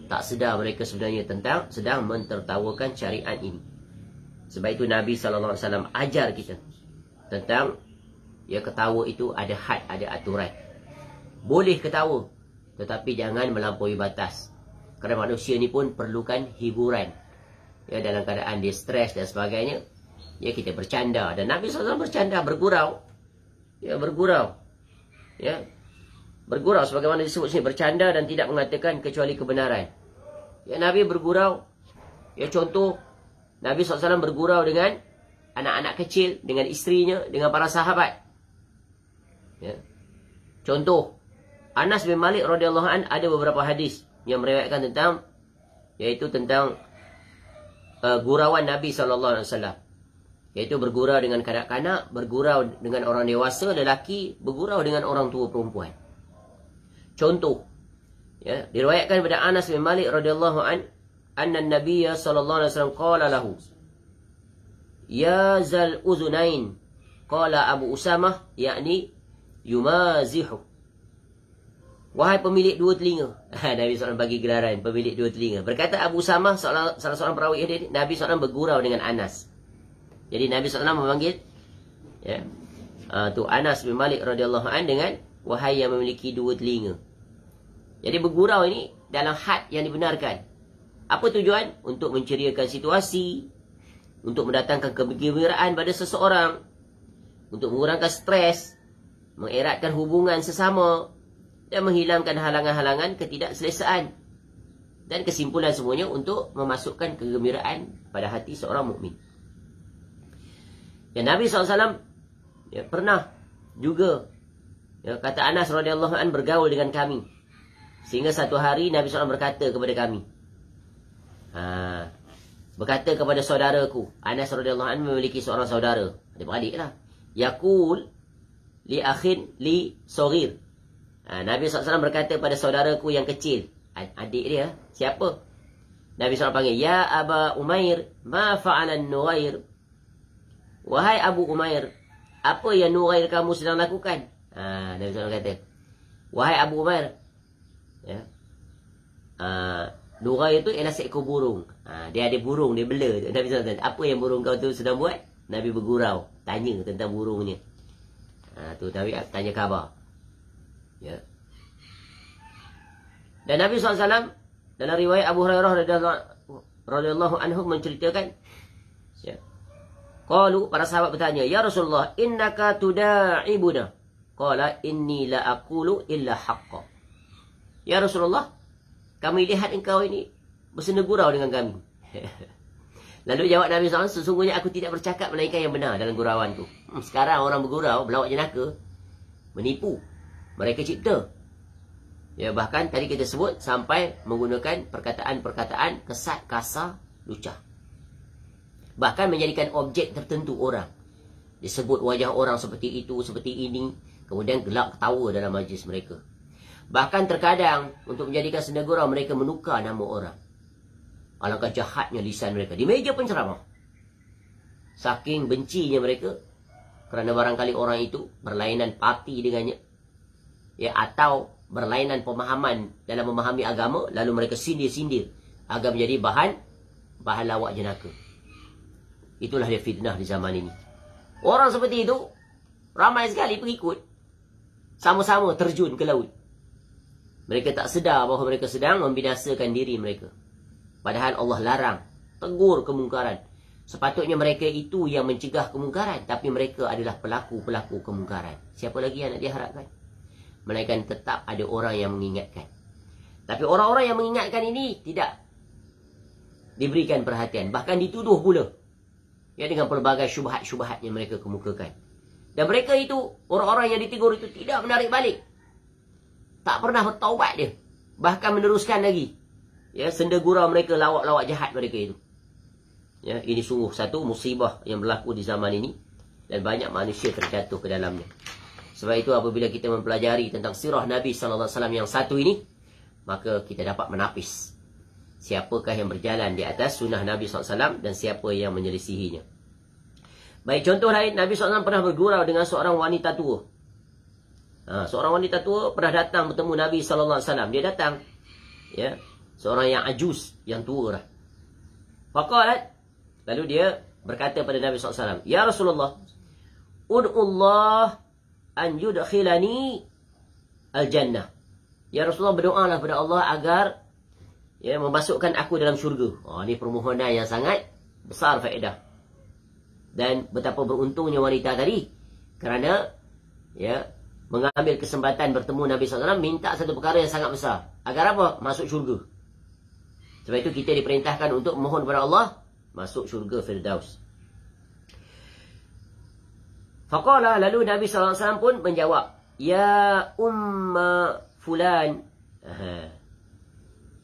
tak sedar mereka sebenarnya sedang mentertawakan syariat ini. Sebab itu Nabi SAW ajar kita tentang ya, ketawa itu ada had, ada aturan. Boleh ketawa, tetapi jangan melampaui batas. Kerana manusia ni pun perlukan hiburan. Ya, dalam keadaan dia stres dan sebagainya. Ya, kita bercanda. Dan Nabi SAW bercanda, bergurau. Ya, bergurau. Ya, bergurau. Sebagaimana disebut sini, bercanda dan tidak mengatakan kecuali kebenaran. Ya, Nabi bergurau. Ya, contoh, Nabi SAW bergurau dengan anak-anak kecil, dengan isterinya, dengan para sahabat. Ya. Contoh, Anas bin Malik radhiyallahu an ada beberapa hadis yang meriwayatkan tentang, yaitu tentang gurauan Nabi SAW. Iaitu bergurau dengan kanak-kanak, bergurau dengan orang dewasa, lelaki, bergurau dengan orang tua perempuan. Contoh, ya, diriwayatkan kepada Anas bin Malik radhiyallahu an, anna an-nabiy sallallahu alaihi wasallam qala lahu, ya zal uzunain, qala Abu Usamah, yakni yumazihu, wahai pemilik dua telinga. Nabi SAW bagi gelaran pemilik dua telinga. Berkata Abu Usamah, salah seorang perawi dia, Nabi SAW bergurau dengan Anas. Jadi Nabi SAW memanggil, ya, tu Anas bin Malik radhiyallahu an dengan wahai yang memiliki dua telinga. Jadi bergurau ini dalam had yang dibenarkan. Apa tujuan? Untuk menceriakan situasi, untuk mendatangkan kegembiraan pada seseorang, untuk mengurangkan stres, mengeratkan hubungan sesama, dan menghilangkan halangan-halangan ketidakselesaan. Dan kesimpulan semuanya untuk memasukkan kegembiraan pada hati seorang mukmin. Ya, Nabi SAW ya, pernah juga, ya, kata Anas radhiyallahu an, bergaul dengan kami. Sehingga satu hari Nabi SAW berkata kepada kami, berkata kepada saudaraku. Anas radhiyallahu an memiliki seorang saudara, adik-beradik lah. Yaqul li akhin li saghir. Nabi SAW berkata pada saudaraku yang kecil, adik dia, siapa? Nabi SAW panggil, ya Aba Umair, ma fa'alan Nuwair. Wahai Abu Umair, apa yang Nuwair kamu sedang lakukan? Nabi SAW kata, wahai Abu Umair, ya, Nuwair itu ialah seekor burung. Dia ada burung, dia bela. Nabi SAW kata, apa yang burung kau tu sedang buat? Nabi bergurau, tanya tentang burungnya. Tu Nabi tanya khabar. Ya. Dan Nabi SAW dalam riwayat Abu Hurairah radhiyallahu anhu menceritakan, ya, qalu, para sahabat bertanya, ya Rasulullah, innaka tuda'ibuna. Qala inni la aqulu illa haqqa. Ya Rasulullah, kami lihat engkau ini bersenda gurau dengan kami. Lalu jawab Nabi SAW, sesungguhnya aku tidak bercakap melainkan yang benar dalam gurauanku. Sekarang orang bergurau, berlawak jenaka, menipu. Mereka cipta. Ya, bahkan tadi kita sebut sampai menggunakan perkataan-perkataan kesat, kasar, lucah. Bahkan menjadikan objek tertentu orang. Disebut wajah orang seperti itu, seperti ini. Kemudian gelak ketawa dalam majlis mereka. Bahkan terkadang untuk menjadikan senda gurau, mereka menukar nama orang. Alangkah jahatnya lisan mereka. Di meja penceramah. Saking bencinya mereka. Kerana barangkali orang itu berlainan parti dengannya. Ya, atau berlainan pemahaman dalam memahami agama. Lalu mereka sindir-sindir agar menjadi bahan lawak jenaka. Itulah dia fitnah di zaman ini. Orang seperti itu ramai sekali pengikut. sama-sama terjun ke laut. Mereka tak sedar bahawa mereka sedang membinasakan diri mereka. Padahal Allah larang, tegur kemungkaran. Sepatutnya mereka itu yang mencegah kemungkaran, tapi mereka adalah pelaku-pelaku kemungkaran. Siapa lagi yang nak diharapkan? Melainkan tetap ada orang yang mengingatkan. Tapi orang-orang yang mengingatkan ini tidak diberikan perhatian, bahkan dituduh pula. Ya, dengan pelbagai syubhat-syubhat yang mereka kemukakan. Dan mereka itu, orang-orang yang ditegur itu tidak menarik balik. Tak pernah bertaubat dia. Bahkan meneruskan lagi. Ya, senda gurau mereka, lawak-lawak jahat mereka itu. Ya, ini sungguh satu musibah yang berlaku di zaman ini. Dan banyak manusia terjatuh ke dalamnya. Sebab itu apabila kita mempelajari tentang sirah Nabi SAW yang satu ini, maka kita dapat menapis siapakah yang berjalan di atas sunnah Nabi SAW dan siapa yang menyelisihinya. Baik, contoh lain, Nabi SAW pernah bergurau dengan seorang wanita tua. Seorang wanita tua pernah datang bertemu Nabi SAW. Dia datang, ya, seorang yang ajus, yang tua lah. Faqalat, lalu dia berkata pada Nabi SAW, Ya Rasulullah, Ud'ullah an yudkhilani al-jannah. Ya Rasulullah, berdoalah kepada Allah agar ya memasukkan aku dalam syurga. Ini permohonan yang sangat besar faedah. Dan betapa beruntungnya wanita tadi. Kerana ya mengambil kesempatan bertemu Nabi SAW, minta satu perkara yang sangat besar. Agar apa? Masuk syurga. Sebab itu kita diperintahkan untuk mohon kepada Allah masuk syurga Firdaus. Faqala, lalu Nabi SAW pun menjawab, Ya Umma Fulan.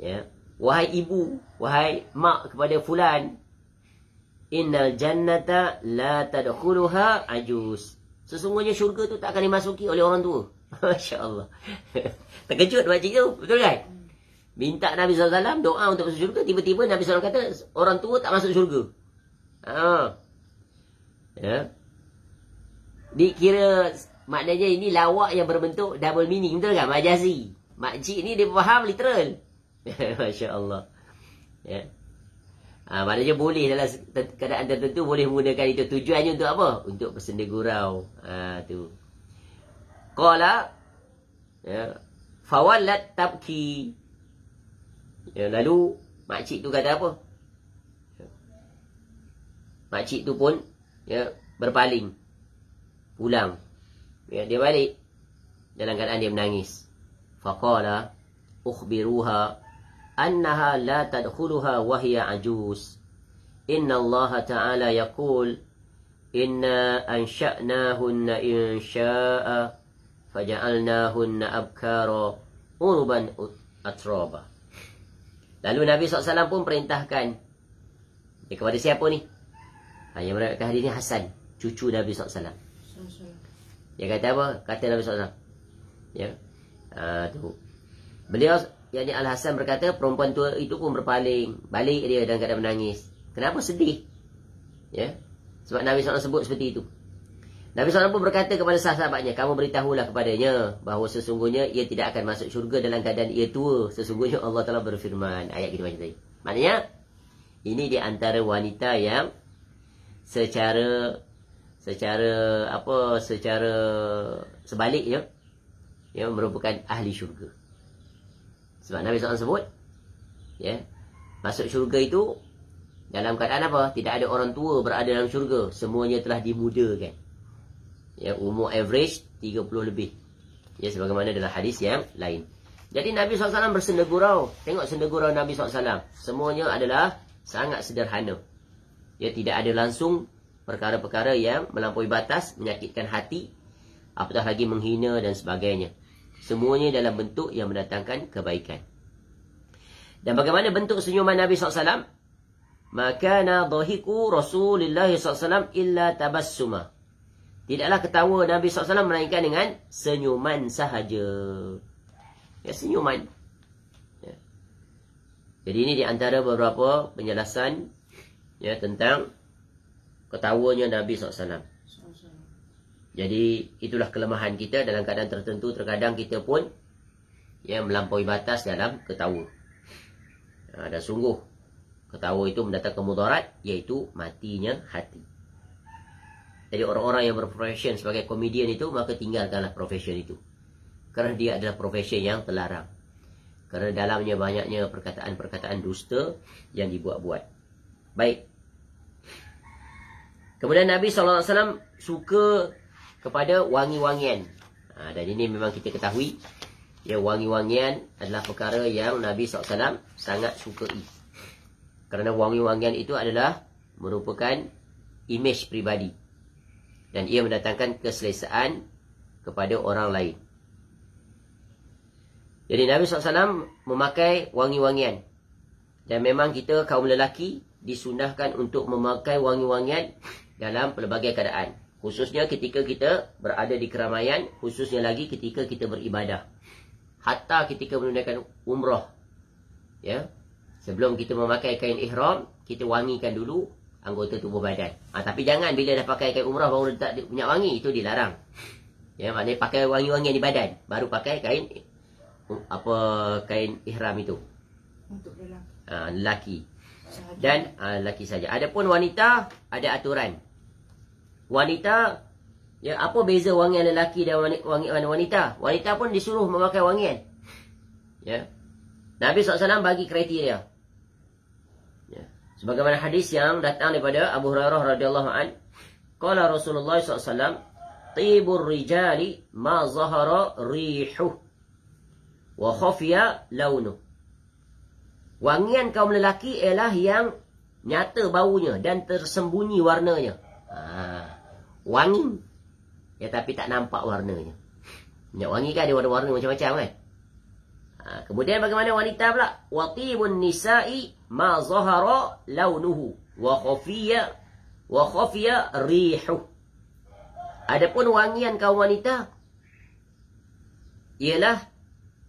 Ya, wahai ibu, wahai mak kepada Fulan, Innal jannata la tadkhuluha ajus. Sesungguhnya syurga tu tak akan dimasuki oleh orang tua. Masya Allah. Terkejut makcik tu, betul kan? Minta Nabi SAW doa untuk masuk syurga, tiba-tiba Nabi SAW kata orang tua tak masuk syurga. Ya. Dikira maknanya ini lawak yang berbentuk double meaning, betul kan? Majazi. Makcik ni dia faham literal. Masya Allah. Ya. Maknanya boleh dalam keadaan tertentu boleh menggunakan itu. Tujuannya untuk apa? Untuk bersenda gurau. Tu. Qala, ya, fawallat tabki. Ya, lalu makcik tu kata apa? Makcik tu pun ya berpaling, pulang. Ya, dia balik dalam keadaan dia menangis. Faqala ukhbiruha annaha la tadkhuluha wa hiya ajuz. Inna Allah Ta'ala yaqul inna ansha'nahunna insha'a faja'alnahunna abkara urban atraba. Lalu Nabi SAW pun perintahkan kepada siapa ni? Yang meriwayatkan hadis ni Hasan, cucu Nabi SAW. Dia kata apa? Kata Nabi SAW. Ya. Tu. Beliau, yakni Al-Hasan berkata, perempuan tua itu pun berpaling, balik dia dalam keadaan menangis. Kenapa sedih? Ya. Sebab Nabi SAW sebut seperti itu. Nabi SAW pun berkata kepada sahabatnya, kamu beritahulah kepadanya bahawa sesungguhnya ia tidak akan masuk syurga dalam keadaan ia tua. Sesungguhnya Allah Ta'ala berfirman. Ayat kita baca tadi. Maknanya, ini di antara wanita yang secara sebaliknya, ya, merupakan ahli syurga. Sebab Nabi SAW sebut, ya, masuk syurga itu dalam keadaan apa? Tidak ada orang tua berada dalam syurga. Semuanya telah dimudakan. Ya, umur average 30 lebih. Ya, sebagaimana dalam hadis yang lain. Jadi Nabi SAW bersenda gurau. Tengok senda gurau Nabi SAW. Semuanya adalah sangat sederhana. Ya, tidak ada langsung perkara-perkara yang melampaui batas, menyakitkan hati, apatah lagi menghina dan sebagainya. Semuanya dalam bentuk yang mendatangkan kebaikan. Dan bagaimana bentuk senyuman Nabi SAW? Makana dhahiku Rasulullah SAW illa tabassuma. Tidaklah ketawa Nabi SAW melainkan dengan senyuman sahaja. Ya, senyuman. Ya. Jadi ini di antara beberapa penjelasan, ya, tentang ketawanya Nabi SAW. Jadi itulah kelemahan kita dalam keadaan tertentu. Terkadang kita pun ya melampaui batas dalam ketawa. Dan sungguh ketawa itu mendatangkan mudarat, iaitu matinya hati. Jadi orang-orang yang berprofesion sebagai komedian itu, maka tinggalkanlah profesion itu. Kerana dia adalah profesi yang terlarang. Kerana dalamnya banyaknya perkataan-perkataan dusta yang dibuat-buat. Baik. Kemudian Nabi SAW suka kepada wangi-wangian. Dan ini memang kita ketahui. Ya, wangi-wangian adalah perkara yang Nabi SAW sangat sukai. Kerana wangi-wangian itu adalah merupakan imej pribadi. Dan ia mendatangkan keselesaan kepada orang lain. Jadi Nabi SAW memakai wangi-wangian. Dan memang kita kaum lelaki disunahkan untuk memakai wangi-wangian dalam pelbagai keadaan. Khususnya ketika kita berada di keramaian. Khususnya lagi ketika kita beribadah. Hatta ketika menunaikan umrah. Ya. Sebelum kita memakai kain ihram, kita wangikan dulu anggota tubuh badan. Tapi jangan bila dah pakai kain umrah baru letak minyak wangi. Itu dilarang. Ya, maknanya pakai wangi-wangian di badan. Baru pakai kain ihram itu. Untuk lelaki. Lelaki. Sahaja. Dan lelaki saja. Adapun wanita ada aturan. Wanita, ya, apa beza wangian lelaki dan wangian wanita? Wanita pun disuruh memakai wangian. Ya. Nabi SAW bagi kriteria. Ya. Sebagaimana hadis yang datang daripada Abu Hurairah radhiyallahu an, qala Rasulullah SAW, tibur rijali ma zahara rihuh wa khafiya launuh. Wangian kaum lelaki ialah yang nyata baunya dan tersembunyi warnanya. Wangi, ya, tapi tak nampak warnanya. Minyak wangi kan ada warna-warna macam-macam kan. Kemudian bagaimana wanita pula? Watibun nisa'i ma zahara launuhu wa khafiya rihuh. Adapun wangian kaum wanita ialah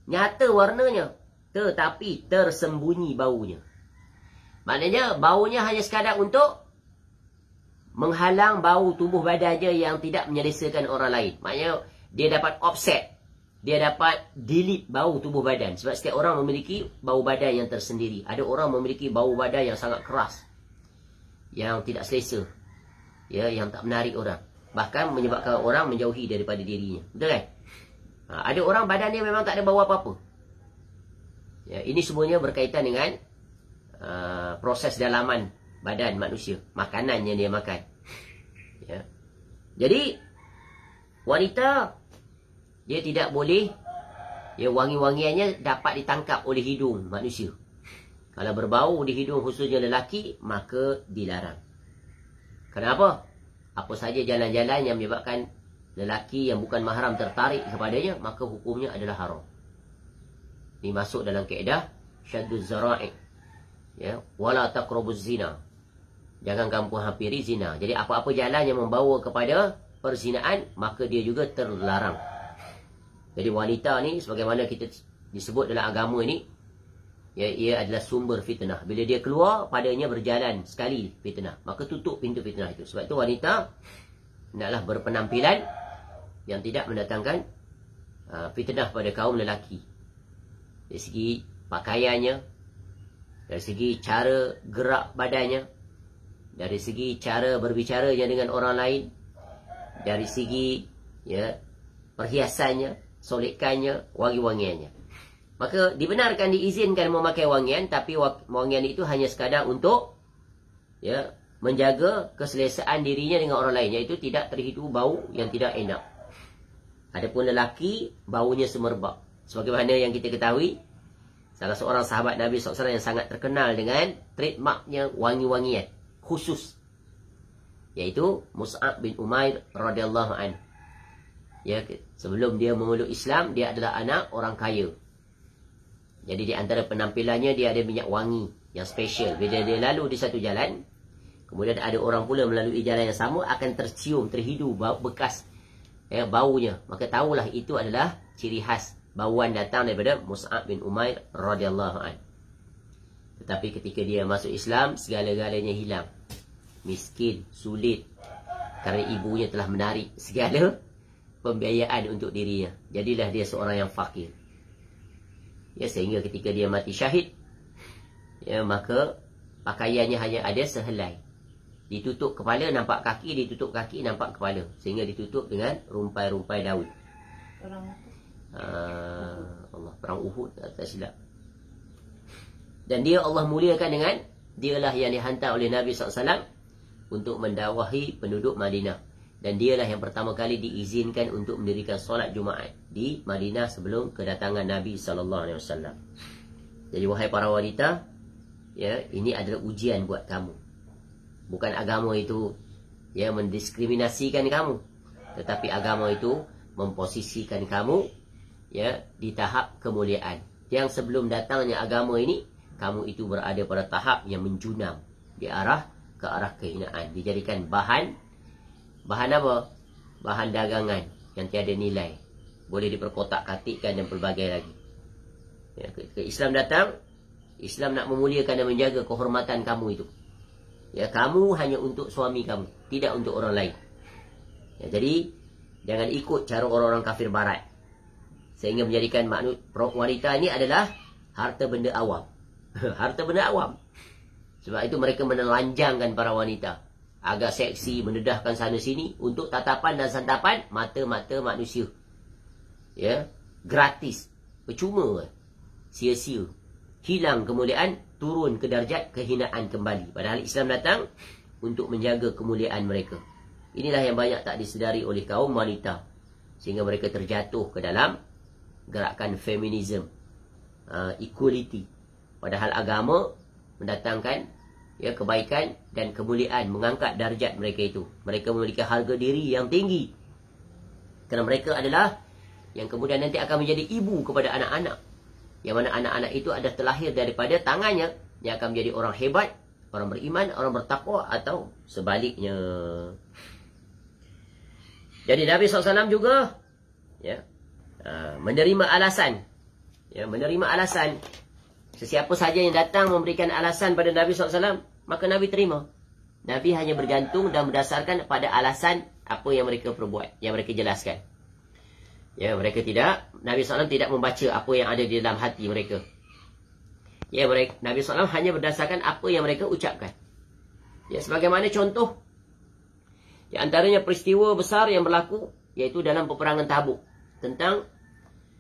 nyata warnanya tetapi tersembunyi baunya. Maknanya baunya hanya sekadar untuk menghalang bau tubuh badannya yang tidak menyelesaikan orang lain. Maknanya dia dapat offset. Dia dapat delete bau tubuh badan. Sebab setiap orang memiliki bau badan yang tersendiri. Ada orang memiliki bau badan yang sangat keras. Yang tidak selesa. Ya, yang tak menarik orang. Bahkan menyebabkan orang menjauhi daripada dirinya. Betul kan? Ada orang badan dia memang tak ada bau apa-apa. Ya, ini semuanya berkaitan dengan proses dalaman badan manusia. Makanan yang dia makan. Ya. Jadi, wanita, dia tidak boleh, ya, wangi-wangiannya dapat ditangkap oleh hidung manusia. Kalau berbau di hidung khususnya lelaki, maka dilarang. Kenapa? Apa saja jalan-jalan yang menyebabkan lelaki yang bukan mahram tertarik kepadanya, maka hukumnya adalah haram. Ini masuk dalam kaedah syadduz zara'i. Ya, wala taqrabuz zina. Jangan kamu hampiri zina. Jadi apa-apa jalan yang membawa kepada perzinaan, maka dia juga terlarang. Jadi wanita ni, sebagaimana kita disebut dalam agama ini, ya, ia adalah sumber fitnah. Bila dia keluar, padanya berjalan sekali fitnah. Maka tutup pintu fitnah itu. Sebab itu wanita hendaklah berpenampilan yang tidak mendatangkan fitnah pada kaum lelaki. Dari segi pakaiannya, dari segi cara gerak badannya, dari segi cara berbicaranya dengan orang lain, dari segi, ya, perhiasannya, solekannya, wangi-wangiannya. Maka dibenarkan, diizinkan memakai wangian, tapi wangian itu hanya sekadar untuk, ya, menjaga keselesaan dirinya dengan orang lain, iaitu tidak terhidu bau yang tidak enak. Adapun lelaki, baunya semerbak. Sebagaimana yang kita ketahui, salah seorang sahabat Nabi SAW yang sangat terkenal dengan trademarknya wangi-wangian khusus, iaitu Mus'ab bin Umair radhiyallahu an. Ya, sebelum dia memeluk Islam, dia adalah anak orang kaya. Jadi di antara penampilannya, dia ada minyak wangi yang special. Bila dia lalu di satu jalan, kemudian ada orang pula melalui jalan yang sama, akan tercium, terhidu bekas, ya, baunya. Maka tahulah itu adalah ciri khas bauan datang daripada Mus'ab bin Umair radhiyallahu an. Tetapi ketika dia masuk Islam, segala-galanya hilang. Miskin, sulit, kerana ibunya telah menarik segala pembiayaan untuk dirinya. Jadilah dia seorang yang fakir. Ya, sehingga ketika dia mati syahid, ya, maka pakaiannya hanya ada sehelai. Ditutup kepala, nampak kaki, ditutup kaki, nampak kepala. Sehingga ditutup dengan rumpai-rumpai daun. Orang Allah, perang Uhud tak silap. Dan dia Allah muliakan dengan dialah yang dihantar oleh Nabi SAW untuk mendakwahi penduduk Madinah. Dan dialah yang pertama kali diizinkan untuk mendirikan solat Jumaat di Madinah sebelum kedatangan Nabi SAW. Jadi wahai para wanita, ya, ini adalah ujian buat kamu. Bukan agama itu ya mendiskriminasikan kamu, tetapi agama itu memposisikan kamu ya di tahap kemuliaan. Yang sebelum datangnya agama ini, kamu itu berada pada tahap yang menjunam ke arah kehinaan, dijadikan bahan apa? Bahan dagangan yang tiada nilai, boleh diperkotak-katikkan dan pelbagai lagi. Ya, ke Islam datang, Islam nak memuliakan dan menjaga kehormatan kamu itu. Ya, kamu hanya untuk suami kamu, tidak untuk orang lain. Ya, jadi jangan ikut cara orang-orang kafir barat, sehingga menjadikan wanita ini adalah harta benda awam. Harta benda awam. Sebab itu mereka menelanjangkan para wanita, agak seksi, mendedahkan sana sini untuk tatapan dan santapan mata-mata manusia. Ya, gratis, percuma, sia-sia, hilang kemuliaan, turun ke darjat kehinaan kembali. Padahal Islam datang untuk menjaga kemuliaan mereka. Inilah yang banyak tak disedari oleh kaum wanita, sehingga mereka terjatuh ke dalam gerakan feminisme, equality. Padahal agama mendatangkan ya kebaikan dan kemuliaan, mengangkat darjat mereka itu. Mereka memiliki harga diri yang tinggi, kerana mereka adalah yang kemudian nanti akan menjadi ibu kepada anak-anak, yang mana anak-anak itu adalah terlahir daripada tangannya, yang akan menjadi orang hebat, orang beriman, orang bertakwa, atau sebaliknya. Jadi Nabi SAW juga ya, menerima alasan. Ya, menerima alasan. Sesiapa saja yang datang memberikan alasan pada Nabi SAW, maka Nabi terima. Nabi hanya bergantung dan berdasarkan pada alasan apa yang mereka perbuat, yang mereka jelaskan. Ya, mereka tidak, Nabi SAW tidak membaca apa yang ada di dalam hati mereka. Ya, Nabi SAW hanya berdasarkan apa yang mereka ucapkan. Ya, sebagaimana contoh, di antaranya peristiwa besar yang berlaku, iaitu dalam peperangan Tabuk, tentang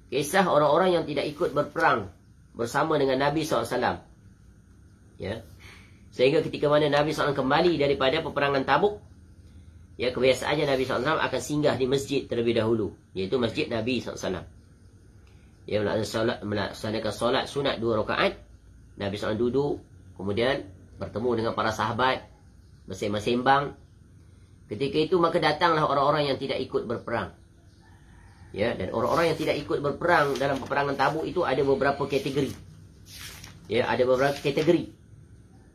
kisah orang-orang yang tidak ikut berperang bersama dengan Nabi SAW. Ya, sehingga ketika mana Nabi SAW kembali daripada peperangan Tabuk, ya, kebiasaannya Nabi SAW akan singgah di masjid terlebih dahulu, iaitu masjid Nabi SAW. Ya, melaksanakan solat sunat 2 rakaat. Nabi SAW duduk, kemudian bertemu dengan para sahabat, bersembang-sembang. Ketika itu maka datanglah orang-orang yang tidak ikut berperang. Ya, dan orang-orang yang tidak ikut berperang dalam peperangan Tabuk itu ada beberapa kategori. Ya, ada beberapa kategori.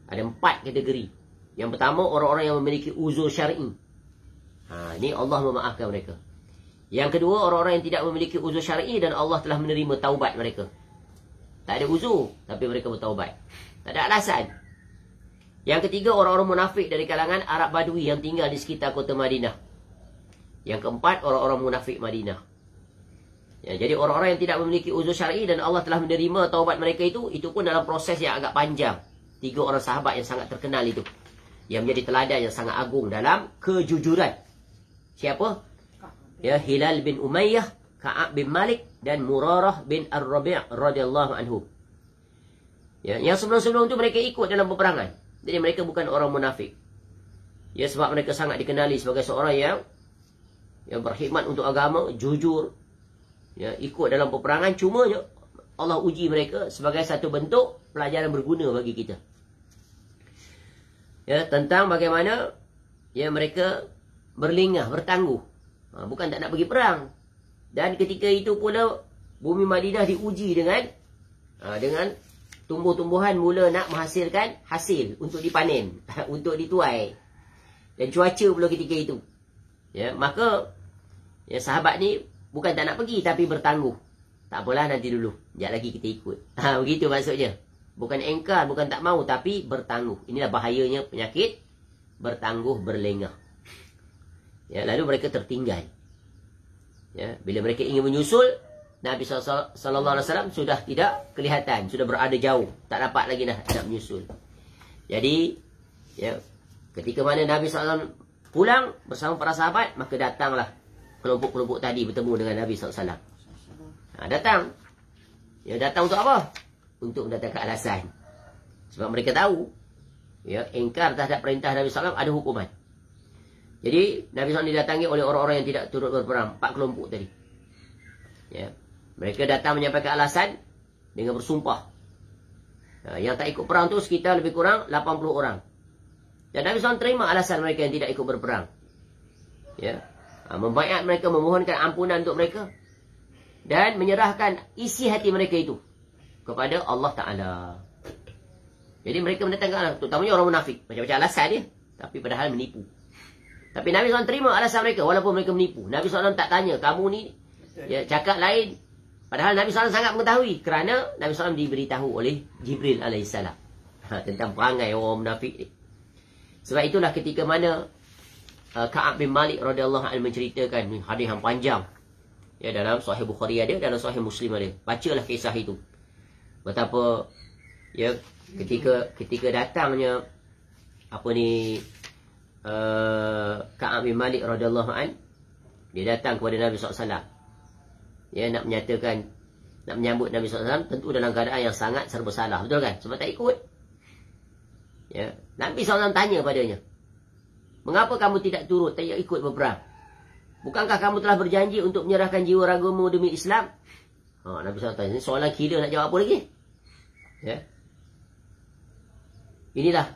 Ada 4 kategori. Yang pertama, orang-orang yang memiliki uzur syar'i. Ini Allah memaafkan mereka. Yang kedua, orang-orang yang tidak memiliki uzur syar'i dan Allah telah menerima taubat mereka. Tak ada uzur, tapi mereka bertaubat. Tak ada alasan. Yang ketiga, orang-orang munafik dari kalangan Arab Badui yang tinggal di sekitar kota Madinah. Yang keempat, orang-orang munafik Madinah. Ya, jadi orang-orang yang tidak memiliki uzur syar'i dan Allah telah menerima taubat mereka itu pun dalam proses yang agak panjang. 3 orang sahabat yang sangat terkenal itu, yang menjadi teladan yang sangat agung dalam kejujuran. Siapa? Ya, Hilal bin Umayyah, Ka'ab bin Malik, dan Murarah bin Ar-Rabi' radhiyallahu anhu. Ya, yang sebelum-sebelum itu mereka ikut dalam peperangan. Jadi mereka bukan orang munafik. Ya, sebab mereka sangat dikenali sebagai seorang yang berkhidmat untuk agama, jujur. Ya, ikut dalam peperangan. Cuma Allah uji mereka sebagai satu bentuk pelajaran berguna bagi kita. Ya, tentang bagaimana ya mereka berlingah, bertangguh. Bukan tak nak pergi perang. Dan ketika itu pula bumi Madinah diuji dengan tumbuh-tumbuhan mula nak menghasilkan hasil untuk dipanen, untuk dituai. Dan cuaca pula ketika itu. Ya, maka ya, sahabat ni bukan tak nak pergi, tapi bertangguh. Tak apalah, nanti dulu, sekejap lagi kita ikut. Begitu maksudnya. Bukan engkar, bukan tak mau, tapi bertangguh. Inilah bahayanya penyakit bertangguh berlengah. Ya, lalu mereka tertinggal. Ya, bila mereka ingin menyusul, Nabi SAW sudah tidak kelihatan, sudah berada jauh, tak dapat lagi nak menyusul. Jadi, ya, ketika mana Nabi SAW pulang bersama para sahabat, maka datanglah kelompok-kelompok tadi bertemu dengan Nabi SAW. Datang. Ya, datang untuk apa? Untuk mendatangkan alasan. Sebab mereka tahu, ya, ingkar terhadap perintah Nabi SAW ada hukuman. Jadi, Nabi SAW didatangi oleh orang-orang yang tidak turut berperang. 4 kelompok tadi. Ya. Mereka datang menyampaikan alasan dengan bersumpah. Yang tak ikut perang tu sekitar lebih kurang 80 orang. Dan Nabi SAW terima alasan mereka yang tidak ikut berperang. Ya. Membaiat mereka, memohonkan ampunan untuk mereka. Dan menyerahkan isi hati mereka itu kepada Allah Ta'ala. Jadi mereka mendatangkan, terutamanya orang munafik. Macam-macam alasan dia. Tapi padahal menipu. Tapi Nabi SAW terima alasan mereka walaupun mereka menipu. Nabi SAW tak tanya, kamu ni ya, cakap lain. Padahal Nabi SAW sangat mengetahui. Kerana Nabi SAW diberitahu oleh Jibril AS. Tentang perangai orang munafik ni. Sebab itulah ketika mana Ka'ab bin Malik radhiyallahu anhu menceritakan hadis yang panjang. Ya, dalam Sahih Bukhari ada, dalam Sahih Muslim ada. Bacalah kisah itu. Betapa ya ketika datangnya Ka'ab bin Malik radhiyallahu anhu, dia datang kepada Nabi SAW. Ya, nak menyatakan, nak menyambut Nabi SAW, tentu dalam keadaan yang sangat serba salah. Betul kan? Sebab tak ikut. Ya, Nabi SAW tanya padanya, mengapa kamu tidak turut, tak ikut berperang? Bukankah kamu telah berjanji untuk menyerahkan jiwa ragamu demi Islam? Nabi SAW tanya, ini soalan gila, nak jawab apa lagi? Ya. Inilah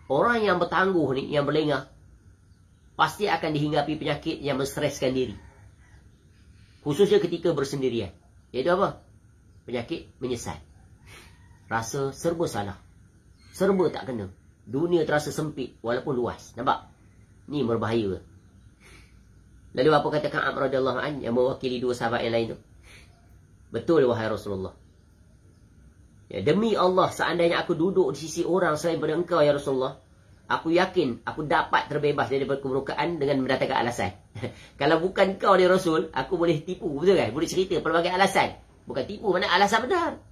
orang yang bertangguh ni, yang berlengah, pasti akan dihinggapi penyakit yang menstreskan diri. Khususnya ketika bersendirian. Iaitu apa? Penyakit menyesal. Rasa serba salah. Serba tak kena. Dunia terasa sempit walaupun luas. Nampak? Ni berbahaya. Lalu apa kata Ka'ab radhiyallahu anhu yang mewakili 2 sahabat yang lain tu? Betul wahai Rasulullah. Ya, demi Allah, seandainya aku duduk di sisi orang selain daripada engkau ya Rasulullah, aku yakin aku dapat terbebas daripada keburukan dengan mendatangkan alasan. Kalau bukan kau dia Rasul, aku boleh tipu, betul kan? Boleh cerita pelbagai alasan. Bukan tipu, mana alasan benar.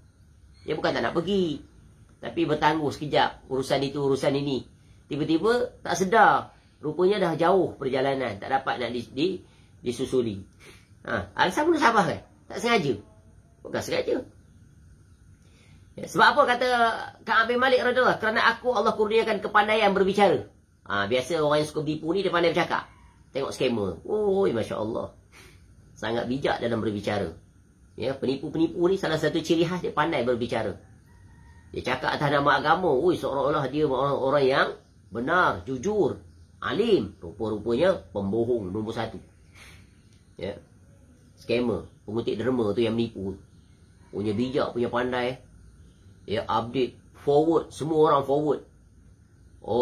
Ya, bukan tak nak pergi, tapi bertangguh sekejap, urusan itu, urusan ini. Tiba-tiba tak sedar, rupanya dah jauh perjalanan, tak dapat nak disusuli. Alasan pun sabar kan? Tak sengaja. Bukan sengaja. Ya, sebab apa kata Ka'ab bin Malik radhiyallahu, kerana aku Allah kurniakan kepandaian berbicara. Biasa orang yang suka bertipu ni dia pandai bercakap. Tengok skamer. Masya Allah. Sangat bijak dalam berbicara. Ya, penipu-penipu ni salah satu ciri khas dia pandai berbicara. Dia cakap atas nama agama. Seolah-olah dia orang yang benar, jujur, alim. Rupa-rupanya pembohong nombor 1. Ya. Skamer, pengutik derma tu yang menipu. Punya bijak, punya pandai. Ya, update, forward, semua orang forward.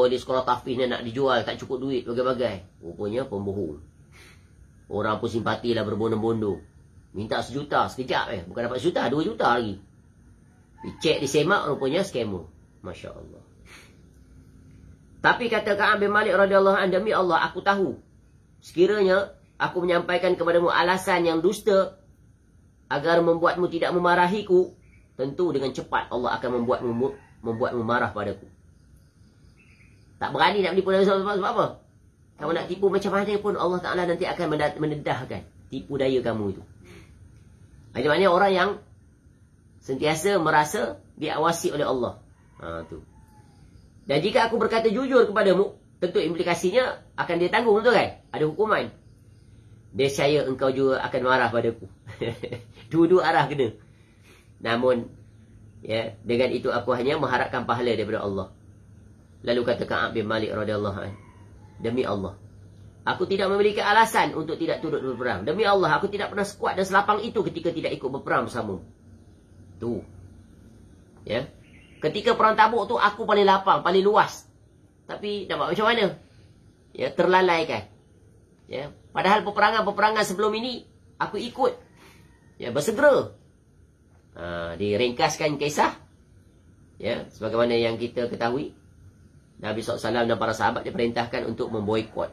Di sekolah tahfiz ni nak dijual, tak cukup duit, bagai-bagai. Rupanya pembohong. Orang pun simpati lah berbondong-bondong. Minta 1 juta sekejap bukan dapat 1 juta, 2 juta lagi. Dicek, disemak, rupanya scammer. Masya Allah. Tapi kata Ka'ab bin Malik radhiyallahu anhu, demi Allah aku tahu, sekiranya aku menyampaikan kepadamu alasan yang dusta agar membuatmu tidak memarahiku, tentu dengan cepat Allah akan membuatmu marah padaku. Tak berani nak menipu Nabi SAW sebab apa? Kamu nak tipu macam mana pun, Allah Ta'ala nanti akan mendedahkan tipu daya kamu itu. Itu maknanya orang yang sentiasa merasa diawasi oleh Allah. Tu. Dan jika aku berkata jujur kepadamu, tentu implikasinya akan dia tanggung, betul kan? Ada hukuman. Dia percaya engkau juga akan marah padaku. Dua-dua arah kena. Namun, ya, dengan itu aku hanya mengharapkan pahala daripada Allah. Lalu kata Ka'ab bin Malik radhiyallahu anhu, demi Allah, aku tidak memiliki alasan untuk tidak turut berperang. Demi Allah, aku tidak pernah sekuat dan selapang itu ketika tidak ikut berperang bersama. Tu. Ya. Ketika perang Tabuk tu aku paling lapang, paling luas. Tapi nampak macam mana? Ya, terlalaikan. Ya, padahal peperangan-peperangan sebelum ini aku ikut. Ya, bersegera. Diringkaskan kisah. Ya, sebagaimana yang kita ketahui, Nabi SAW dan para sahabat diperintahkan untuk memboikot.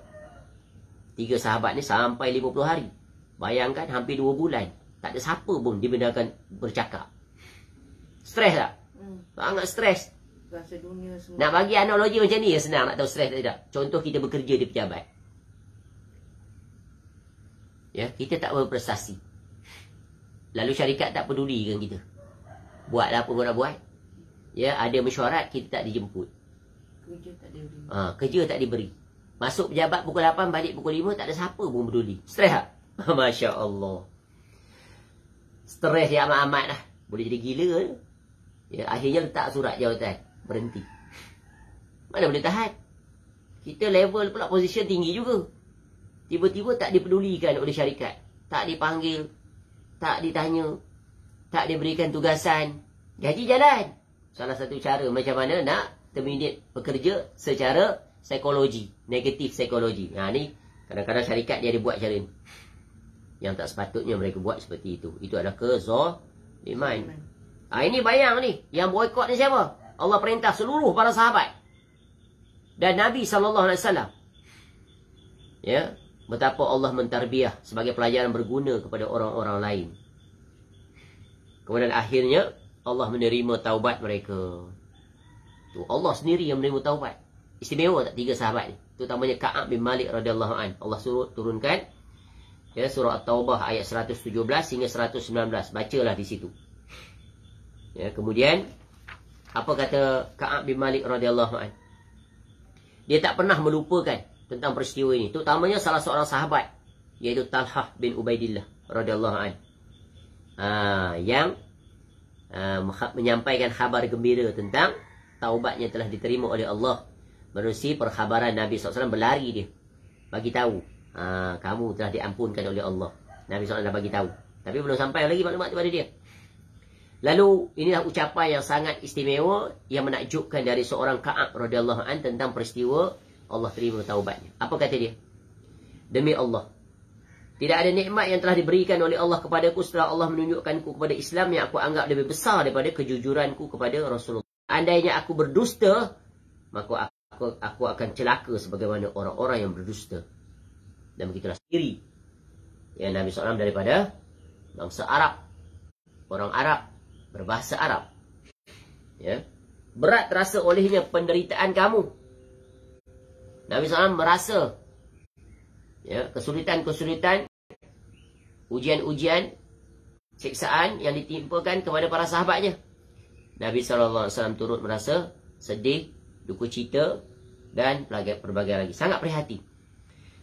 3 sahabat ni sampai 50 hari. Bayangkan hampir 2 bulan. Tak ada siapa pun dibenarkan bercakap. Stres tak? Sangat stres. Bahasa dunia semua. Nak bagi analogi macam ni senang nak tahu stres tak tidak. Contoh kita bekerja di pejabat. Ya, kita tak berprestasi. Lalu syarikat tak peduli dengan kita. Buatlah apa kau nak buat. Ya, ada mesyuarat, kita tak dijemput. Kerja tak diberi. Kerja tak diberi. Masuk pejabat pukul 8, balik pukul 5, tak ada siapa pun peduli. Stres tak? Masya Allah. Stres dia amat-amat lah. Boleh jadi gila ke? Ya, akhirnya letak surat jawatan. Berhenti. Mana boleh tahan? Kita level pula position tinggi juga. Tiba-tiba tak dipedulikan oleh syarikat. Tak dipanggil. Tak ditanya. Tak diberikan tugasan. Gaji jalan. Salah satu cara macam mana nak terminate pekerja secara psikologi. Negatif psikologi. Ni kadang-kadang syarikat dia ada buat cara ni. Yang tak sepatutnya mereka buat seperti itu. Itu adalah kezaliman. Ini bayang ni. Yang boykot ni siapa? Allah perintah seluruh para sahabat. Dan Nabi SAW. Ya. Betapa Allah mentarbiah sebagai pelajaran berguna kepada orang-orang lain. Kemudian akhirnya Allah menerima taubat mereka. Tu Allah sendiri yang menerima taubat. Istimewa tak 3 sahabat ni? Terutamanya Ka'ab bin Malik radhiyallahu an. Allah suruh turunkan ya surah At-Taubah ayat 117 hingga 119. Bacalah di situ. Ya, kemudian apa kata Ka'ab bin Malik radhiyallahu an? Dia tak pernah melupakan tentang peristiwa ini. Terutamanya salah seorang sahabat iaitu Talhah bin Ubaidillah radhiyallahu an. Yang menyampaikan khabar gembira tentang taubatnya telah diterima oleh Allah. Menerusi perkhabaran Nabi SAW, berlari dia. Bagi tahu, kamu telah diampunkan oleh Allah. Nabi SAW dah bagi tahu. Tapi belum sampai lagi maklumat kepada dia. Lalu, inilah ucapan yang sangat istimewa yang menakjubkan dari seorang Ka'ab radhiyallahu an tentang peristiwa Allah terima taubatnya. Apa kata dia? Demi Allah, tidak ada nikmat yang telah diberikan oleh Allah kepadaku setelah Allah menunjukkanku kepada Islam yang aku anggap lebih besar daripada kejujuranku kepada Rasulullah. Andainya aku berdusta, maka aku akan celaka sebagaimana orang-orang yang berdusta. Dan begitulah sendiri. Ya, Nabi SAW daripada bangsa Arab. Orang Arab, berbahasa Arab. Ya. Berat terasa olehnya penderitaan kamu. Nabi SAW merasa ya, kesulitan-kesulitan, ujian-ujian, siksaan yang ditimpakan kepada para sahabatnya. Nabi SAW turut merasa sedih, duka cita dan berbagai lagi. Sangat prihatin.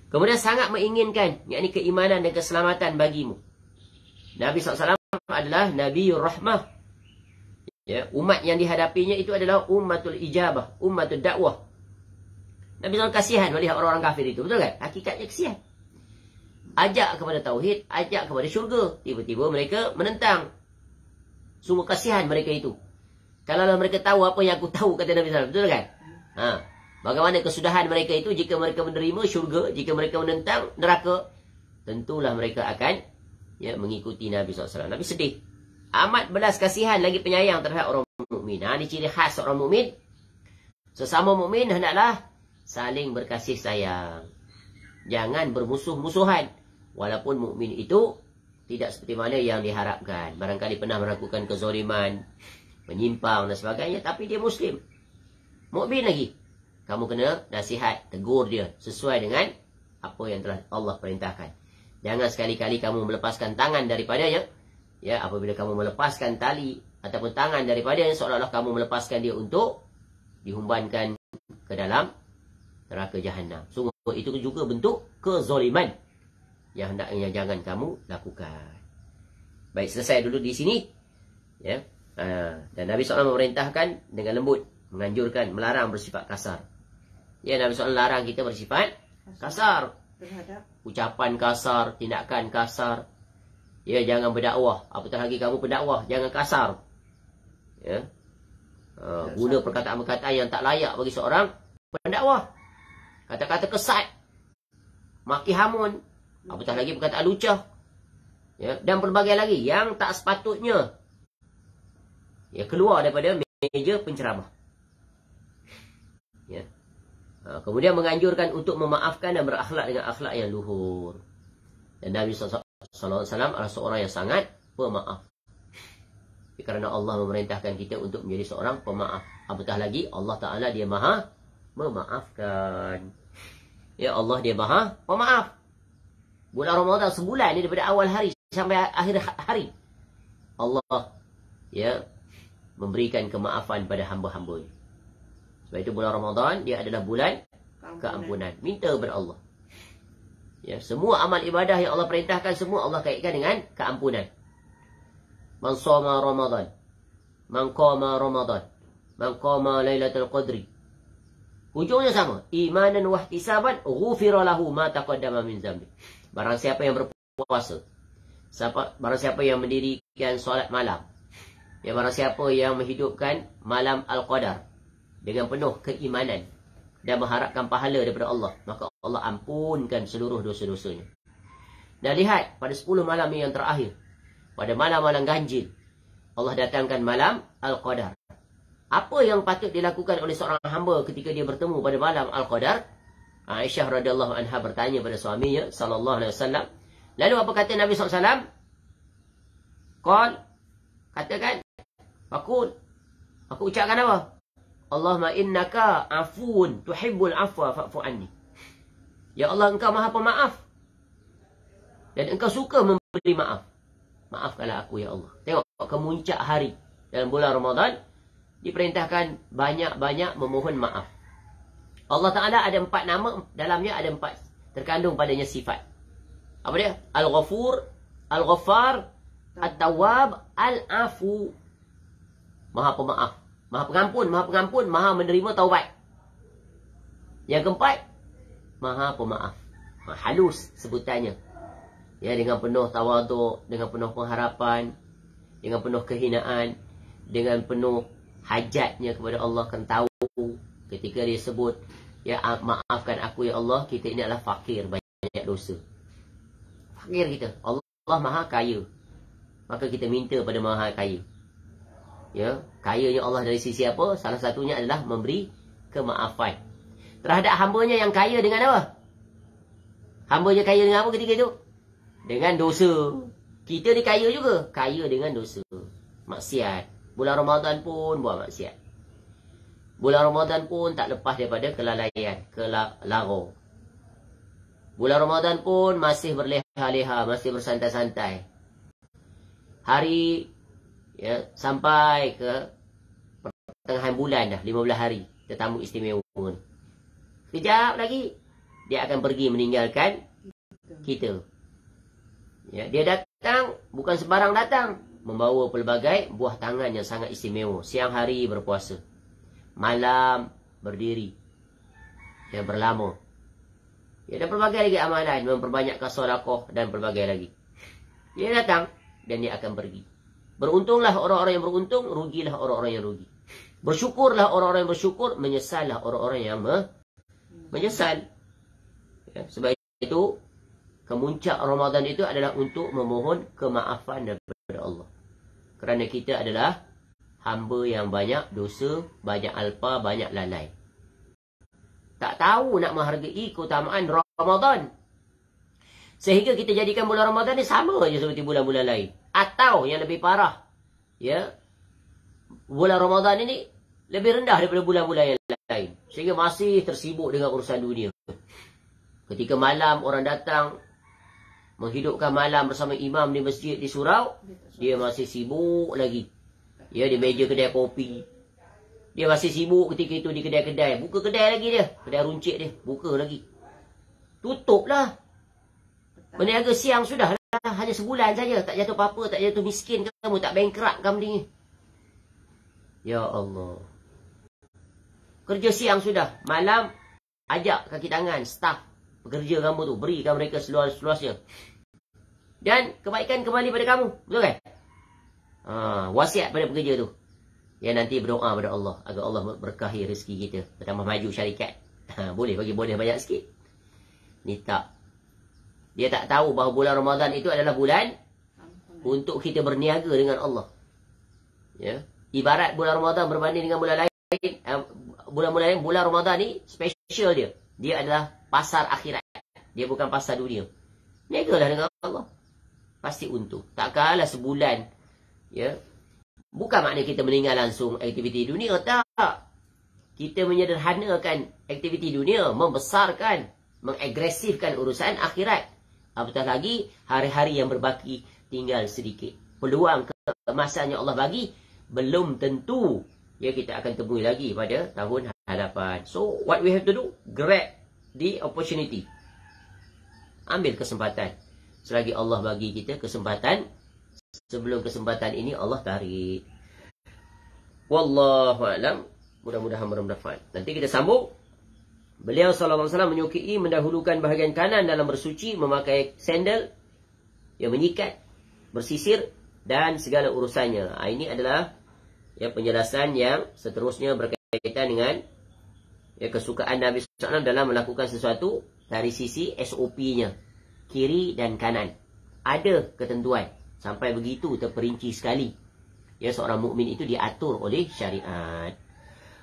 Kemudian sangat menginginkan, yakni keimanan dan keselamatan bagimu. Nabi SAW adalah Nabiur Rahmah. Ya, umat yang dihadapinya itu adalah ummatul ijabah, ummatul dakwah. Nabi SAW kasihan melihat orang-orang kafir itu. Betul kan? Hakikatnya kasihan. Ajak kepada tauhid, ajak kepada syurga. Tiba-tiba mereka menentang. Sungguh kasihan mereka itu. Kalau mereka tahu apa yang aku tahu, kata Nabi SAW. Betul kan? Bagaimana kesudahan mereka itu jika mereka menerima syurga, jika mereka menentang neraka. Tentulah mereka akan ya, mengikuti Nabi SAW. Nabi sedih. Amat belas kasihan lagi penyayang terhadap orang mukmin. Ini ciri khas orang mukmin. Sesama mukmin hendaklah saling berkasih sayang. Jangan bermusuh-musuhan. Walaupun mukmin itu tidak seperti mana yang diharapkan. Barangkali pernah melakukan kezaliman, menyimpang dan sebagainya. Tapi dia Muslim. Mukmin lagi. Kamu kena nasihat, tegur dia. Sesuai dengan apa yang telah Allah perintahkan. Jangan sekali-kali kamu melepaskan tangan daripadanya. Ya, apabila kamu melepaskan tali ataupun tangan daripadanya, seolah-olah kamu melepaskan dia untuk dihumbankan ke dalam neraka jahanam. Sungguh itu juga bentuk kezaliman yang hendaknya jangan kamu lakukan. Baik, selesai dulu di sini. Ya. Dan Nabi SAW memerintahkan dengan lembut, menganjurkan, melarang bersifat kasar. Ya, Nabi SAW larang kita bersifat kasar. Terhadap Ucapan kasar, tindakan kasar. Ya, jangan berdakwah. Apatah lagi kamu pendakwah, jangan kasar. Ya. Guna perkataan-perkataan yang tak layak bagi seorang pendakwah. Kata-kata kesat, maki hamun, apatah lagi perkataan lucah, ya, dan pelbagai lagi yang tak sepatutnya ya, keluar daripada meja penceramah. Ya. Kemudian menganjurkan untuk memaafkan dan berakhlak dengan akhlak yang luhur. Dan Nabi SAW adalah seorang yang sangat pemaaf. Kerana Allah memerintahkan kita untuk menjadi seorang pemaaf. Apatah lagi Allah Ta'ala dia maha memaafkan. Ya, Allah dia maha pemaaf. Bulan Ramadan sebulan ni daripada awal hari sampai akhir hari. Allah ya memberikan kemaafan pada hamba-hambanya. Sebab itu bulan Ramadan dia adalah bulan keampunan. Minta kepada Allah. Ya, semua amal ibadah yang Allah perintahkan semua Allah kaitkan dengan keampunan. Man shoma Ramadan, man qama Ramadan, man qama Lailatul Qadri. Hujungnya sama, imanan wa ihtisaban ghufira lahu ma taqaddama min dzambi. Barang siapa yang berpuasa, barang siapa yang mendirikan solat malam, ya barang siapa yang menghidupkan malam Al-Qadar dengan penuh keimanan dan mengharapkan pahala daripada Allah, maka Allah ampunkan seluruh dosa-dosanya. Dan lihat, pada 10 malam yang terakhir, pada malam-malam ganjil, Allah datangkan malam Al-Qadar. Apa yang patut dilakukan oleh seorang hamba ketika dia bertemu pada malam Al-Qadar? Aisyah radhiyallahu anha bertanya pada suaminya sallallahu alaihi wasallam. Lalu apa kata Nabi SAW? Katakan, aku ucapkan apa? Allahumma innaka afuun tuhibbul afwa fa'fu anni. Ya Allah, engkau maha pemaaf dan engkau suka memberi maaf. Maafkanlah aku ya Allah. Tengok, kemuncak hari dalam bulan Ramadan diperintahkan banyak-banyak memohon maaf. Allah Ta'ala ada 4 nama, dalamnya ada 4 terkandung padanya sifat. Apa dia? Al-Ghafur, Al-Ghaffar, At-Tawwab, Al-Afu. Maha pemaaf, maha pengampun, maha menerima taubat. Yang keempat, maha pemaaf. Halus sebutannya. Ya, dengan penuh tawaduk, dengan penuh pengharapan, dengan penuh kehinaan, dengan penuh hajatnya kepada Allah, kan tahu ketika dia sebut, ya maafkan aku ya Allah, kita ini adalah fakir, banyak dosa. Fakir kita. Allah maha kaya. Maka kita minta pada maha kaya. Ya, kayanya Allah dari sisi apa? Salah satunya adalah memberi kemaafan terhadap hambanya yang kaya dengan apa? Hambanya kaya dengan apa ketika itu? Dengan dosa. Kita ni kaya juga, kaya dengan dosa. Maksiat. Bulan Ramadan pun buat maksiat. Bulan Ramadan pun tak lepas daripada kelalaian, kelara. Bulan Ramadan pun masih berleha-leha, masih bersantai-santai. Hari ya sampai ke pertengahan bulan dah, 15 hari tetamu istimewa. Kejap lagi dia akan pergi meninggalkan kita. Ya, dia datang bukan sembarang datang, membawa pelbagai buah tangan yang sangat istimewa. Siang hari berpuasa, malam berdiri, ya berlama. Ya, dan pelbagai lagi amalan, memperbanyakkan sedekah dan pelbagai lagi. Dia datang dan dia akan pergi. Beruntunglah orang-orang yang beruntung, rugilah orang-orang yang rugi. Bersyukurlah orang-orang yang bersyukur, menyesallah orang-orang yang menyesal. Ya, sebab itu kemuncak Ramadan itu adalah untuk memohon kemaafan daripada Allah. Kerana kita adalah hamba yang banyak dosa, banyak alpa, banyak lalai. Tak tahu nak menghargai keutamaan Ramadan. Sehingga kita jadikan bulan Ramadan ni sama je seperti bulan-bulan lain. Atau yang lebih parah, ya, bulan Ramadan ini lebih rendah daripada bulan-bulan yang lain. Sehingga masih tersibuk dengan urusan dunia. Ketika malam orang datang menghidupkan malam bersama imam di masjid di surau, dia masih sibuk lagi. Ya, di meja kedai kopi. Dia masih sibuk ketika itu di kedai-kedai. Buka kedai lagi dia. Kedai runcit dia. Buka lagi. Tutuplah. Berniaga siang sudah lah. Hanya sebulan saja. Tak jatuh apa-apa. Tak jatuh miskin kamu. Tak bankrupt kamu ni. Ya Allah. Kerja siang sudah. Malam ajak kaki tangan staff pekerja kamu tu. Berikan mereka seluas-luasnya. Dan kebaikan kembali pada kamu. Betul kan? Wasiat pada pekerja tu. Ya, nanti berdoa pada Allah agar Allah berkahi rezeki kita, bertambah maju syarikat. Boleh bagi bonus banyak sikit. Ni tak. Dia tak tahu bahawa bulan Ramadan itu adalah bulan untuk kita berniaga dengan Allah. Ya. Ibarat bulan Ramadan berbanding dengan bulan lain, bulan-bulan lain, bulan Ramadan ni special dia. Dia adalah pasar akhirat. Dia bukan pasar dunia. Niagalah dengan Allah. Pasti untung. Tak kalah sebulan. Ya. Bukan makna kita meninggal langsung aktiviti dunia. Tak. Kita menyederhanakan aktiviti dunia. Membesarkan. Mengagresifkan urusan akhirat. Apatah lagi hari-hari yang berbaki tinggal sedikit. peluang keemasan yang Allah bagi, belum tentu ya kita akan temui lagi pada tahun hadapan. So what we have to do, grab the opportunity. Ambil kesempatan. Selagi Allah bagi kita kesempatan, sebelum kesempatan ini Allah tarik. Wallahu a'lam. Mudah-mudahan bermanfaat. Nanti kita sambung. Beliau sallallahu alaihi wasallam menyukai mendahulukan bahagian kanan dalam bersuci, memakai sandal yang menyikat, bersisir dan segala urusannya. Ini adalah ya penjelasan yang seterusnya berkaitan dengan ya kesukaan Nabi SAW dalam melakukan sesuatu dari sisi SOP-nya, kiri dan kanan. Ada ketentuan sampai begitu terperinci sekali. Ya, seorang mukmin itu diatur oleh syariat.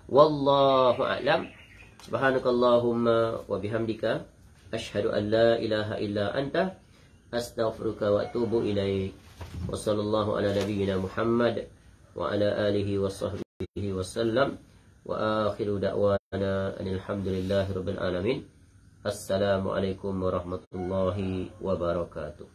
Wallahu a'lam. Subhanakallahumma wa bihamdika asyhadu an la ilaha illa anta astaghfiruka wa atubu ilaik. Wa sallallahu ala nabiyyina Muhammad wa ala alihi wa sahbihi wa sallam. Wa akhiru da'wana alhamdulillahi rabbil alamin. Assalamualaikum warahmatullahi wabarakatuh.